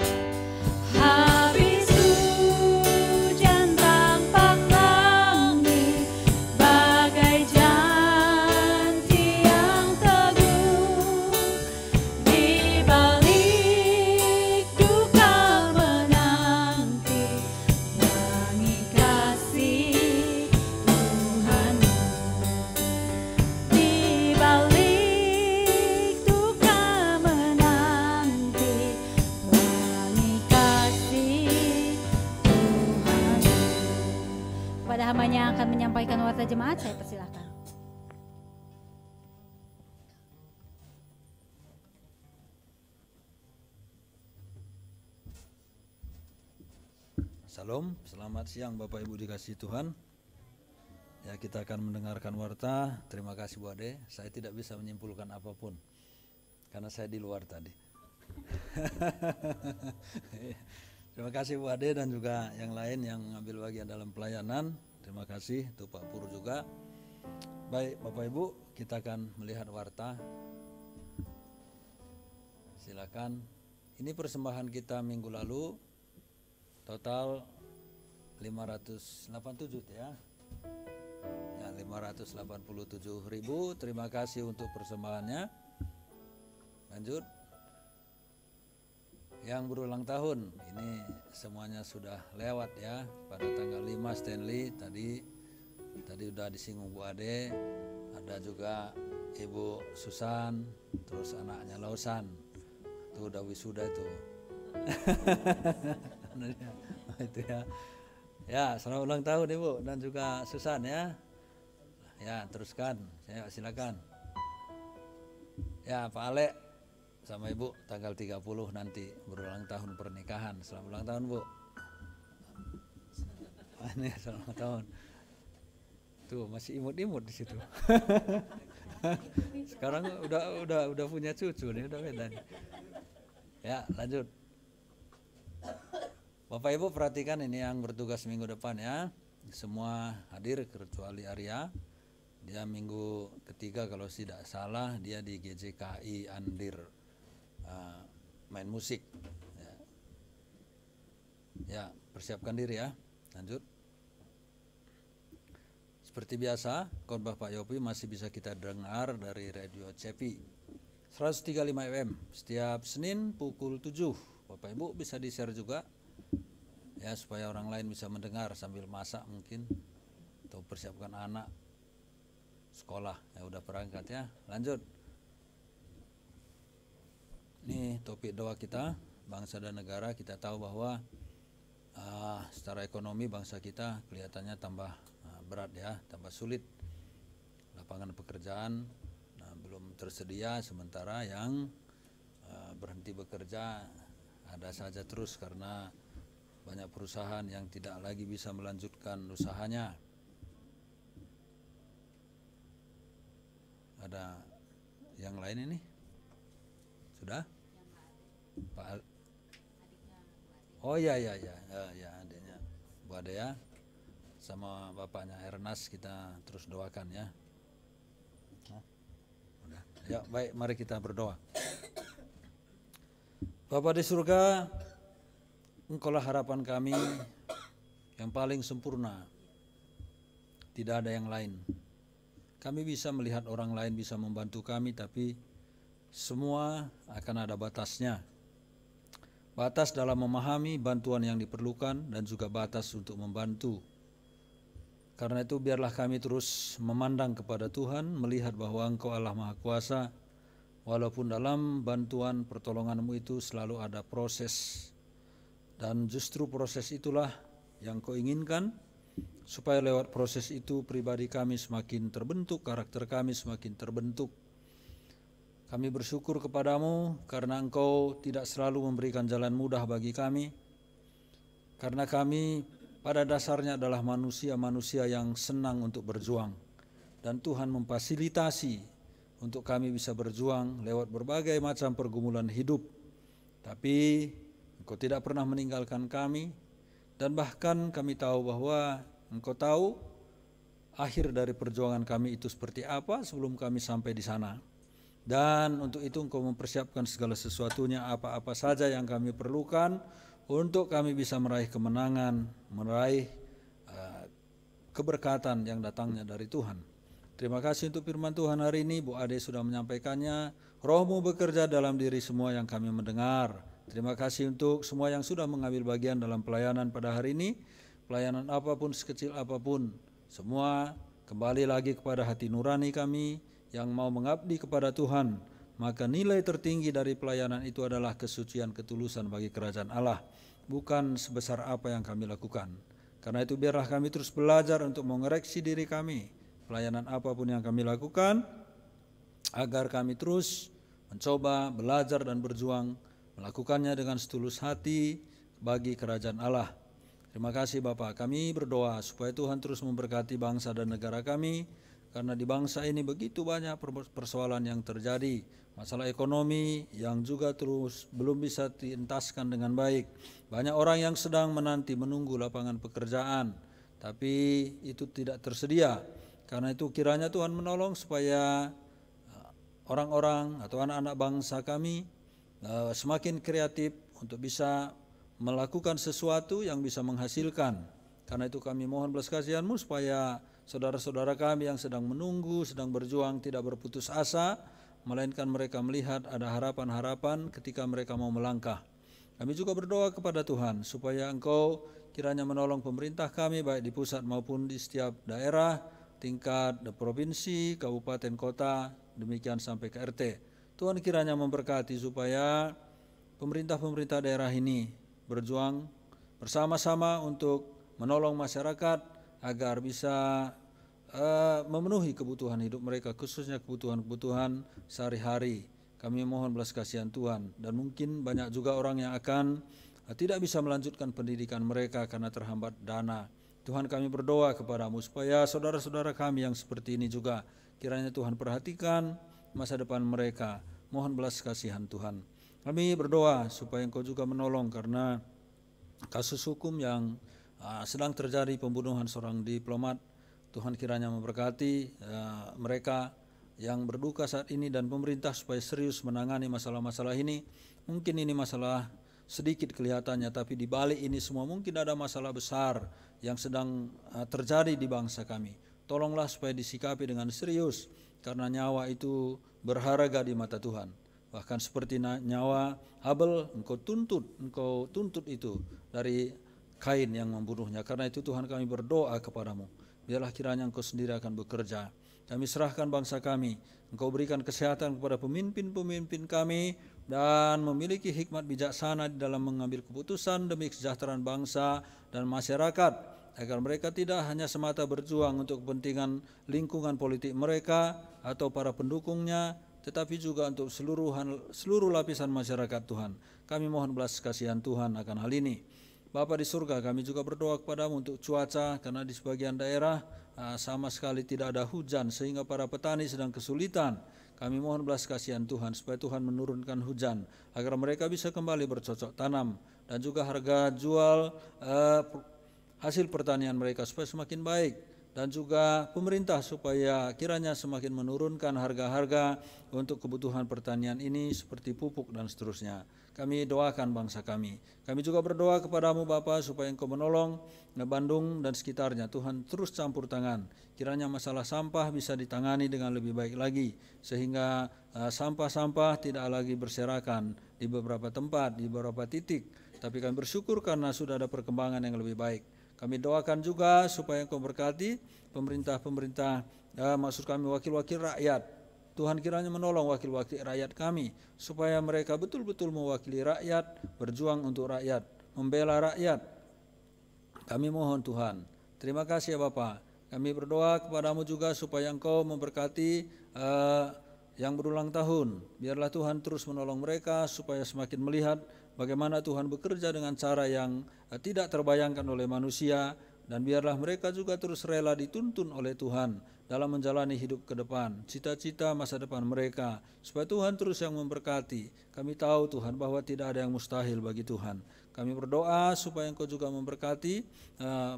Habis hujan tampak langit bagai janji yang teguh, di balik duka menanti wangi kasih Tuhan. Di balik duka menanti wangi kasih Tuhan. Kepada hambanya yang akan menyampaikan warta jemaat, saya persilahkan. Salam, selamat siang Bapak Ibu dikasihi Tuhan. Ya, kita akan mendengarkan warta. Terima kasih Bu Ade. Saya tidak bisa menyimpulkan apapun karena saya di luar tadi. Terima kasih Bu Ade dan juga yang lain yang mengambil bagian dalam pelayanan. Terima kasih untuk Pak Pur juga. Baik Bapak Ibu, kita akan melihat warta. Silakan. Ini persembahan kita minggu lalu. Total 587 ya. Ya, 587.000. Terima kasih untuk persembahannya. Lanjut. Yang berulang tahun, ini semuanya sudah lewat ya. Pada tanggal 5 Stanley tadi udah disinggung Bu Ade, ada juga Ibu Susan, terus anaknya Lausan. Itu udah wisuda itu. Itu ya. Ya, selamat ulang tahun Ibu dan juga Susan ya. Ya, teruskan. Saya silakan. Ya, Pak Ale sama Ibu tanggal 30 nanti berulang tahun pernikahan. Selamat ulang tahun, Bu. Ini selamat tahun. Tuh, masih imut-imut di situ. Sekarang udah punya cucu nih, udah beda nih. Ya, lanjut. Bapak Ibu perhatikan ini yang bertugas minggu depan ya. Semua hadir kecuali Arya. Dia minggu ketiga kalau tidak salah, dia di GJKI Andir main musik. Ya, persiapkan diri ya. Lanjut. Seperti biasa, khotbah Pak Yopi masih bisa kita dengar dari Radio Cepi 103.5 FM setiap Senin pukul 7. Bapak Ibu bisa di-share juga ya supaya orang lain bisa mendengar sambil masak mungkin atau persiapkan anak sekolah ya udah berangkat ya. Lanjut. Ini topik doa kita, bangsa dan negara. Kita tahu bahwa secara ekonomi bangsa kita kelihatannya tambah berat ya, tambah sulit. Lapangan pekerjaan belum tersedia, sementara yang berhenti bekerja ada saja terus karena banyak perusahaan yang tidak lagi bisa melanjutkan usahanya. Ada yang lain ini? Sudah? Pak Oh ya adiknya Bu Ade ya, sama bapaknya Ernest kita terus doakan ya. Udah. Ya baik, mari kita berdoa. Bapa di surga, Engkaulah harapan kami yang paling sempurna. Tidak ada yang lain. Kami bisa melihat orang lain bisa membantu kami, tapi semua akan ada batasnya. Batas dalam memahami bantuan yang diperlukan dan juga batas untuk membantu. Karena itu biarlah kami terus memandang kepada Tuhan, melihat bahwa Engkau Allah Maha Kuasa, walaupun dalam bantuan pertolongan-Mu itu selalu ada proses. Dan justru proses itulah yang Kau inginkan, supaya lewat proses itu pribadi kami semakin terbentuk, karakter kami semakin terbentuk. Kami bersyukur kepadamu karena Engkau tidak selalu memberikan jalan mudah bagi kami, karena kami pada dasarnya adalah manusia-manusia yang senang untuk berjuang, dan Tuhan memfasilitasi untuk kami bisa berjuang lewat berbagai macam pergumulan hidup. Tapi Engkau tidak pernah meninggalkan kami, dan bahkan kami tahu bahwa Engkau tahu akhir dari perjuangan kami itu seperti apa sebelum kami sampai di sana. Dan untuk itu Engkau mempersiapkan segala sesuatunya, apa-apa saja yang kami perlukan untuk kami bisa meraih kemenangan, meraih keberkatan yang datangnya dari Tuhan. Terima kasih untuk firman Tuhan hari ini, Bu Ade sudah menyampaikannya. Roh-Mu bekerja dalam diri semua yang kami mendengar. Terima kasih untuk semua yang sudah mengambil bagian dalam pelayanan pada hari ini. Pelayanan apapun, sekecil apapun, semua kembali lagi kepada hati nurani kami yang mau mengabdi kepada Tuhan. Maka nilai tertinggi dari pelayanan itu adalah kesucian ketulusan bagi kerajaan Allah, bukan sebesar apa yang kami lakukan. Karena itu biarlah kami terus belajar untuk mengoreksi diri kami, pelayanan apapun yang kami lakukan, agar kami terus mencoba belajar dan berjuang melakukannya dengan setulus hati bagi kerajaan Allah. Terima kasih Bapak, kami berdoa supaya Tuhan terus memberkati bangsa dan negara kami, karena di bangsa ini begitu banyak persoalan yang terjadi, masalah ekonomi yang juga terus belum bisa dientaskan dengan baik. Banyak orang yang sedang menunggu lapangan pekerjaan, tapi itu tidak tersedia. Karena itu kiranya Tuhan menolong supaya orang-orang atau anak-anak bangsa kami semakin kreatif untuk bisa melakukan sesuatu yang bisa menghasilkan. Karena itu kami mohon belas kasihan-Mu supaya saudara-saudara kami yang sedang menunggu, sedang berjuang tidak berputus asa, melainkan mereka melihat ada harapan-harapan ketika mereka mau melangkah. Kami juga berdoa kepada Tuhan supaya Engkau kiranya menolong pemerintah kami baik di pusat maupun di setiap daerah, tingkat provinsi, kabupaten, kota, demikian sampai ke RT. Tuhan kiranya memberkati supaya pemerintah-pemerintah daerah ini berjuang bersama-sama untuk menolong masyarakat agar bisa memenuhi kebutuhan hidup mereka, khususnya kebutuhan-kebutuhan sehari-hari. Kami mohon belas kasihan Tuhan, dan mungkin banyak juga orang yang akan tidak bisa melanjutkan pendidikan mereka karena terhambat dana. Tuhan, kami berdoa kepadamu supaya saudara-saudara kami yang seperti ini juga kiranya Tuhan perhatikan masa depan mereka. Mohon belas kasihan Tuhan. Kami berdoa supaya Engkau juga menolong karena kasus hukum yang sedang terjadi, pembunuhan seorang diplomat. Tuhan kiranya memberkati mereka yang berduka saat ini dan pemerintah supaya serius menangani masalah-masalah ini. Mungkin ini masalah sedikit kelihatannya, tapi di balik ini semua mungkin ada masalah besar yang sedang terjadi di bangsa kami. Tolonglah supaya disikapi dengan serius, karena nyawa itu berharga di mata Tuhan. Bahkan seperti nyawa Habel, engkau tuntut itu dari Kain yang membunuhnya. Karena itu Tuhan, kami berdoa kepadamu, biarlah kiranya Engkau sendiri akan bekerja. Kami serahkan bangsa kami, Engkau berikan kesehatan kepada pemimpin-pemimpin kami, dan memiliki hikmat bijaksana di dalam mengambil keputusan demi kesejahteraan bangsa dan masyarakat, agar mereka tidak hanya semata berjuang untuk kepentingan lingkungan politik mereka atau para pendukungnya, tetapi juga untuk seluruh lapisan masyarakat. Tuhan, kami mohon belas kasihan Tuhan akan hal ini. Bapa di surga, kami juga berdoa kepadamu untuk cuaca, karena di sebagian daerah sama sekali tidak ada hujan sehingga para petani sedang kesulitan. Kami mohon belas kasihan Tuhan supaya Tuhan menurunkan hujan agar mereka bisa kembali bercocok tanam, dan juga harga jual hasil pertanian mereka supaya semakin baik, dan juga pemerintah supaya kiranya semakin menurunkan harga-harga untuk kebutuhan pertanian ini seperti pupuk dan seterusnya. Kami doakan bangsa kami. Kami juga berdoa kepadamu Bapa supaya Engkau menolong Bandung dan sekitarnya. Tuhan terus campur tangan. Kiranya masalah sampah bisa ditangani dengan lebih baik lagi, sehingga sampah-sampah tidak lagi berserakan di beberapa tempat, di beberapa titik. Tapi kami bersyukur karena sudah ada perkembangan yang lebih baik. Kami doakan juga supaya Engkau berkati pemerintah-pemerintah, maksud kami wakil-wakil rakyat. Tuhan kiranya menolong wakil-wakil rakyat kami supaya mereka betul-betul mewakili rakyat, berjuang untuk rakyat, membela rakyat. Kami mohon Tuhan. Terima kasih ya Bapa. Kami berdoa kepadamu juga supaya Engkau memberkati yang berulang tahun. Biarlah Tuhan terus menolong mereka supaya semakin melihat bagaimana Tuhan bekerja dengan cara yang tidak terbayangkan oleh manusia, dan biarlah mereka juga terus rela dituntun oleh Tuhan dalam menjalani hidup ke depan, cita-cita masa depan mereka, supaya Tuhan terus yang memberkati. Kami tahu Tuhan bahwa tidak ada yang mustahil bagi Tuhan. Kami berdoa supaya Engkau juga memberkati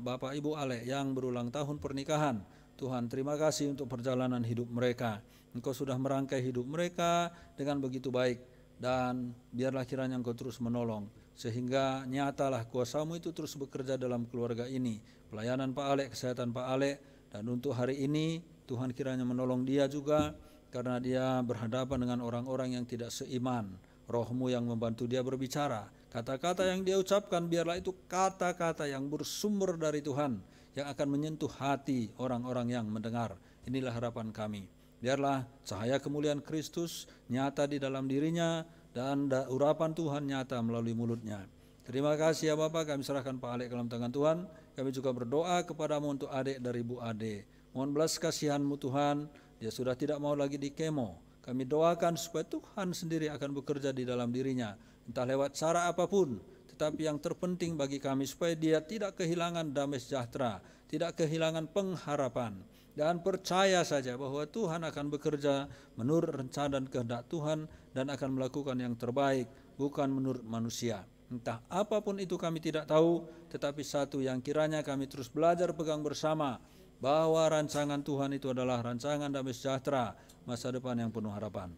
Bapak Ibu Ale yang berulang tahun pernikahan. Tuhan, terima kasih untuk perjalanan hidup mereka. Engkau sudah merangkai hidup mereka dengan begitu baik, dan biarlah kiranya Engkau terus menolong, sehingga nyatalah kuasa-Mu itu terus bekerja dalam keluarga ini. Pelayanan Pak Ale, kesehatan Pak Ale, dan untuk hari ini Tuhan kiranya menolong dia juga, karena dia berhadapan dengan orang-orang yang tidak seiman. Roh-Mu yang membantu dia berbicara. Kata-kata yang dia ucapkan biarlah itu kata-kata yang bersumber dari Tuhan, yang akan menyentuh hati orang-orang yang mendengar. Inilah harapan kami. Biarlah cahaya kemuliaan Kristus nyata di dalam dirinya, dan urapan Tuhan nyata melalui mulutnya. Terima kasih ya Bapak, kami serahkan Pak Alek ke dalam tangan Tuhan. Kami juga berdoa kepadamu untuk adik dari Bu Ade. Mohon belas kasihan-Mu Tuhan, dia sudah tidak mau lagi di kemo. Kami doakan supaya Tuhan sendiri akan bekerja di dalam dirinya, entah lewat cara apapun. Tetapi yang terpenting bagi kami supaya dia tidak kehilangan damai sejahtera, tidak kehilangan pengharapan, dan percaya saja bahwa Tuhan akan bekerja menurut rencana dan kehendak Tuhan, dan akan melakukan yang terbaik, bukan menurut manusia. Entah apapun itu kami tidak tahu, tetapi satu yang kiranya kami terus belajar pegang bersama, bahwa rancangan Tuhan itu adalah rancangan damai sejahtera, masa depan yang penuh harapan.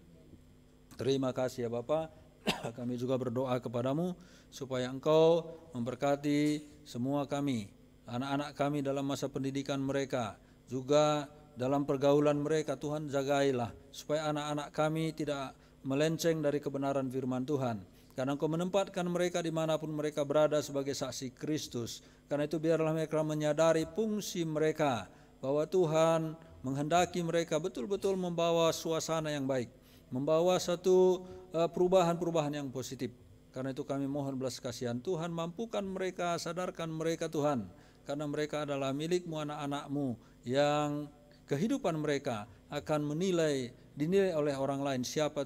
Terima kasih ya Bapak. Kami juga berdoa kepadamu supaya Engkau memberkati semua kami, anak-anak kami dalam masa pendidikan mereka, juga dalam pergaulan mereka. Tuhan jagailah supaya anak-anak kami tidak melenceng dari kebenaran firman Tuhan, karena Engkau menempatkan mereka dimanapun mereka berada sebagai saksi Kristus. Karena itu biarlah mereka menyadari fungsi mereka, bahwa Tuhan menghendaki mereka betul-betul membawa suasana yang baik, membawa satu perubahan-perubahan yang positif. Karena itu kami mohon belas kasihan Tuhan, mampukan mereka, sadarkan mereka Tuhan, karena mereka adalah milik-Mu, anak-anak-Mu, yang kehidupan mereka akan dinilai oleh orang lain siapa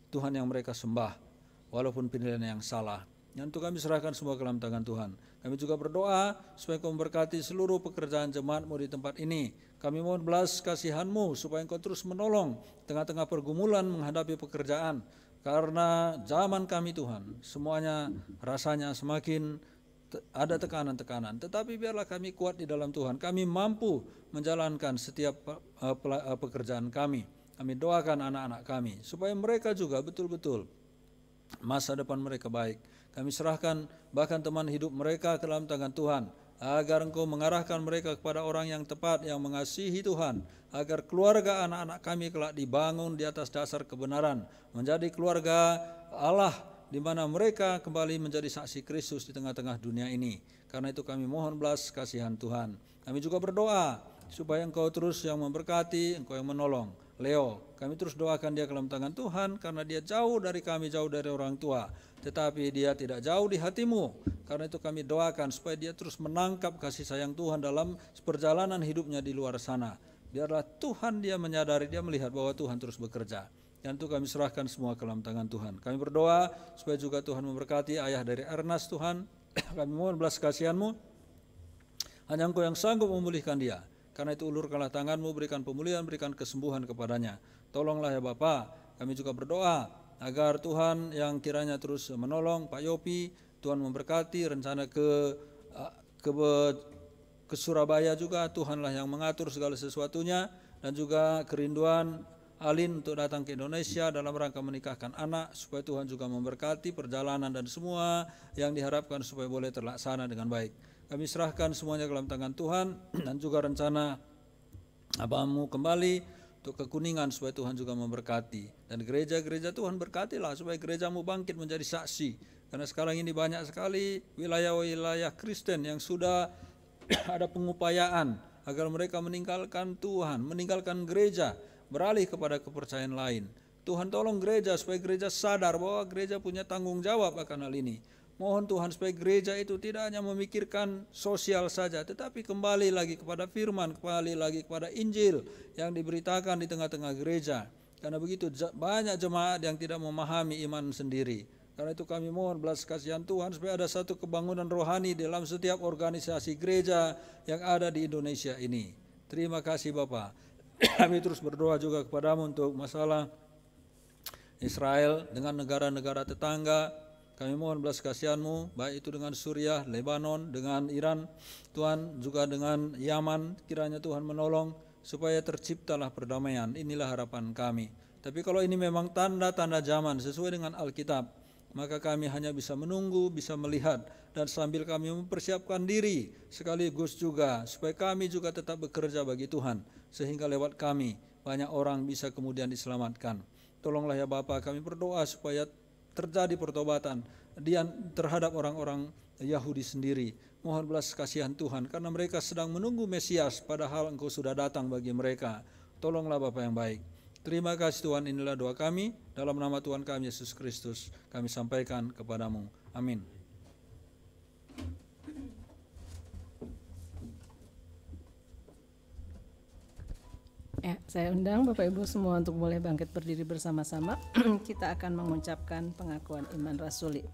Tuhan yang mereka sembah, walaupun penilaian yang salah. Dan itu kami serahkan semua ke dalam tangan Tuhan. Kami juga berdoa supaya Engkau memberkati seluruh pekerjaan jemaat-Mu di tempat ini. Kami mohon belas kasihan-Mu supaya Engkau terus menolong tengah-tengah pergumulan menghadapi pekerjaan. Karena zaman kami Tuhan, semuanya rasanya semakin ada tekanan-tekanan. Tetapi biarlah kami kuat di dalam Tuhan. Kami mampu menjalankan setiap pekerjaan kami. Kami doakan anak-anak kami supaya mereka juga betul-betul masa depan mereka baik. Kami serahkan bahkan teman hidup mereka ke dalam tangan Tuhan, agar Engkau mengarahkan mereka kepada orang yang tepat, yang mengasihi Tuhan, agar keluarga anak-anak kami kelak dibangun di atas dasar kebenaran, menjadi keluarga Allah, di mana mereka kembali menjadi saksi Kristus di tengah-tengah dunia ini. Karena itu kami mohon belas kasihan Tuhan. Kami juga berdoa supaya Engkau terus yang memberkati, Engkau yang menolong Leo. Kami terus doakan dia ke dalam tangan Tuhan, karena dia jauh dari kami, jauh dari orang tua, tetapi dia tidak jauh di hati-Mu. Karena itu kami doakan supaya dia terus menangkap kasih sayang Tuhan dalam perjalanan hidupnya di luar sana. Biarlah Tuhan dia menyadari, dia melihat bahwa Tuhan terus bekerja. Dan itu kami serahkan semua ke dalam tangan Tuhan. Kami berdoa supaya juga Tuhan memberkati ayah dari Ernest Tuhan, Kami mohon belas kasihan-Mu, hanya Engkau yang sanggup memulihkan dia. Karena itu ulurkanlah tangan-Mu, berikan pemulihan, berikan kesembuhan kepadanya. Tolonglah ya Bapa, kami juga berdoa agar Tuhan yang kiranya terus menolong Pak Yopi, Tuhan memberkati rencana ke Surabaya juga, Tuhanlah yang mengatur segala sesuatunya, dan juga kerinduan Alin untuk datang ke Indonesia dalam rangka menikahkan anak, supaya Tuhan juga memberkati perjalanan dan semua yang diharapkan supaya boleh terlaksana dengan baik. Kami serahkan semuanya ke dalam tangan Tuhan, dan juga rencana Abang-Mu kembali untuk ke Kuningan supaya Tuhan juga memberkati. Dan gereja-gereja Tuhan berkatilah supaya gereja-Mu bangkit menjadi saksi. Karena sekarang ini banyak sekali wilayah-wilayah Kristen yang sudah ada pengupayaan agar mereka meninggalkan Tuhan, meninggalkan gereja, beralih kepada kepercayaan lain. Tuhan tolong gereja supaya gereja sadar bahwa gereja punya tanggung jawab akan hal ini. Mohon Tuhan supaya gereja itu tidak hanya memikirkan sosial saja, tetapi kembali lagi kepada firman, kembali lagi kepada Injil yang diberitakan di tengah-tengah gereja. Karena begitu banyak jemaat yang tidak memahami iman sendiri. Karena itu kami mohon belas kasihan Tuhan supaya ada satu kebangunan rohani dalam setiap organisasi gereja yang ada di Indonesia ini. Terima kasih Bapak. Kami terus berdoa juga kepadamu untuk masalah Israel dengan negara-negara tetangga. Kami mohon belas kasihan-Mu, baik itu dengan Suriah, Lebanon, dengan Iran, Tuhan, juga dengan Yaman. Kiranya Tuhan menolong supaya terciptalah perdamaian. Inilah harapan kami. Tapi kalau ini memang tanda-tanda zaman sesuai dengan Alkitab, maka kami hanya bisa menunggu, bisa melihat, dan sambil kami mempersiapkan diri sekaligus juga supaya kami juga tetap bekerja bagi Tuhan, sehingga lewat kami banyak orang bisa kemudian diselamatkan. Tolonglah ya Bapa, kami berdoa supaya terjadi pertobatan terhadap orang-orang Yahudi sendiri. Mohon belas kasihan Tuhan, karena mereka sedang menunggu Mesias, padahal Engkau sudah datang bagi mereka. Tolonglah Bapa yang baik. Terima kasih Tuhan, inilah doa kami. Dalam nama Tuhan kami Yesus Kristus, kami sampaikan kepadamu. Amin. Ya, saya undang Bapak Ibu semua untuk boleh bangkit berdiri bersama-sama. Kita akan mengucapkan pengakuan iman rasuli.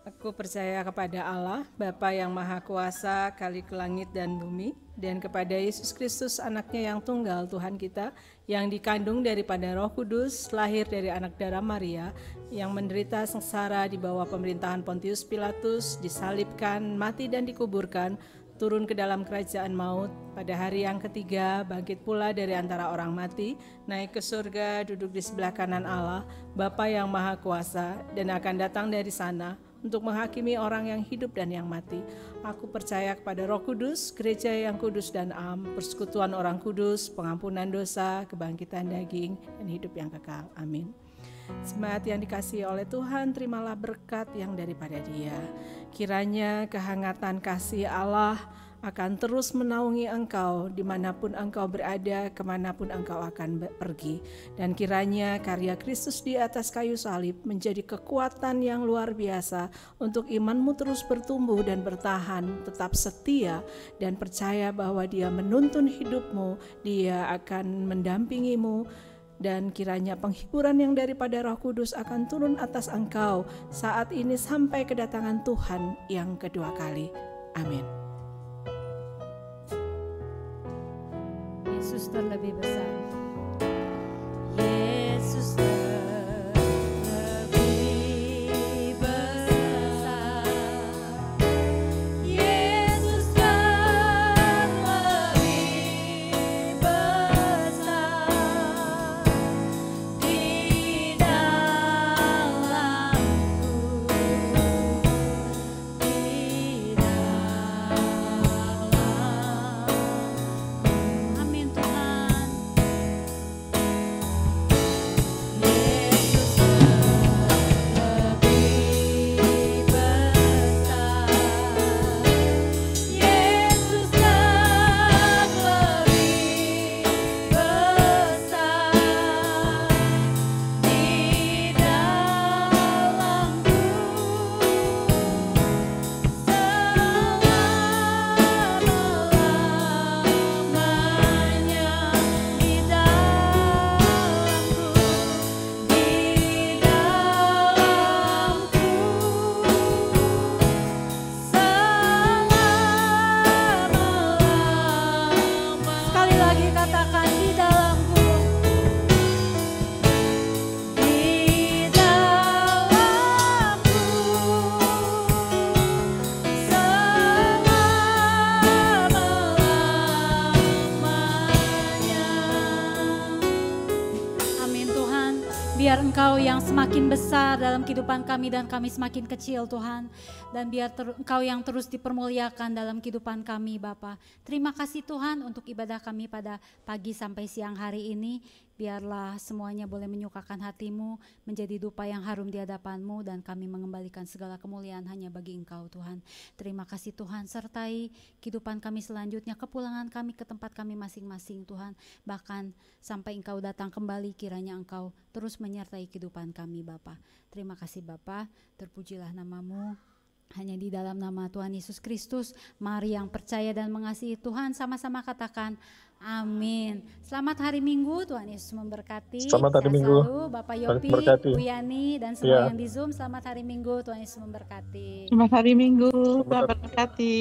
Aku percaya kepada Allah, Bapa yang Maha Kuasa, Khalik langit dan bumi, dan kepada Yesus Kristus, anaknya yang tunggal, Tuhan kita, yang dikandung daripada Roh Kudus, lahir dari anak darah Maria, yang menderita sengsara di bawah pemerintahan Pontius Pilatus, disalibkan, mati dan dikuburkan, turun ke dalam kerajaan maut, pada hari yang ketiga bangkit pula dari antara orang mati, naik ke surga, duduk di sebelah kanan Allah, Bapa yang Maha Kuasa, dan akan datang dari sana untuk menghakimi orang yang hidup dan yang mati. Aku percaya kepada Roh Kudus, gereja yang kudus dan am, persekutuan orang kudus, pengampunan dosa, kebangkitan daging, dan hidup yang kekal. Amin. Jemaat yang dikasihi oleh Tuhan, terimalah berkat yang daripada Dia. Kiranya kehangatan kasih Allah akan terus menaungi engkau dimanapun engkau berada, kemanapun engkau akan pergi. Dan kiranya karya Kristus di atas kayu salib menjadi kekuatan yang luar biasa untuk imanmu terus bertumbuh dan bertahan, tetap setia dan percaya bahwa Dia menuntun hidupmu, Dia akan mendampingimu. Dan kiranya penghiburan yang daripada Roh Kudus akan turun atas engkau saat ini sampai kedatangan Tuhan yang kedua kali. Amin. Yesus terlebih besar. Yesus terlebih besar. Yesus terlebih besar. Di dalamku, di dalam. Amin Tuhan. Engkau yang semakin besar dalam kehidupan kami dan kami semakin kecil Tuhan. Dan biar Engkau yang terus dipermuliakan dalam kehidupan kami Bapa. Terima kasih Tuhan untuk ibadah kami pada pagi sampai siang hari ini. Biarlah semuanya boleh menyukakan hati-Mu, menjadi dupa yang harum di hadapan-Mu, dan kami mengembalikan segala kemuliaan hanya bagi Engkau Tuhan. Terima kasih Tuhan, sertai kehidupan kami selanjutnya, kepulangan kami ke tempat kami masing-masing Tuhan. Bahkan sampai Engkau datang kembali, kiranya Engkau terus menyertai kehidupan kami Bapa. Terima kasih Bapa, terpujilah nama-Mu. Hanya di dalam nama Tuhan Yesus Kristus, mari yang percaya dan mengasihi Tuhan sama-sama katakan amin. Selamat hari Minggu, Tuhan Yesus memberkati. Selamat hari Sehat Minggu. selalu, Bapak Yopi, Memberkati. Bu Yani, dan semua Ya. yang di Zoom. Selamat hari Minggu, Tuhan Yesus memberkati. Selamat hari Minggu, Selamat Tuhan hari- berkati.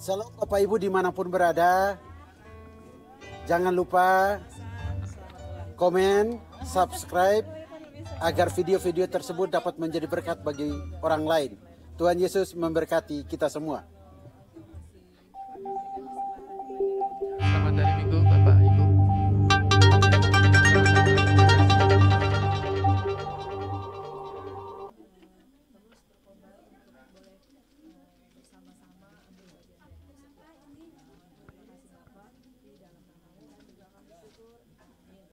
Shalom Bapak Ibu dimanapun berada. Jangan lupa komen, subscribe agar video-video tersebut dapat menjadi berkat bagi orang lain. Tuhan Yesus memberkati kita semua.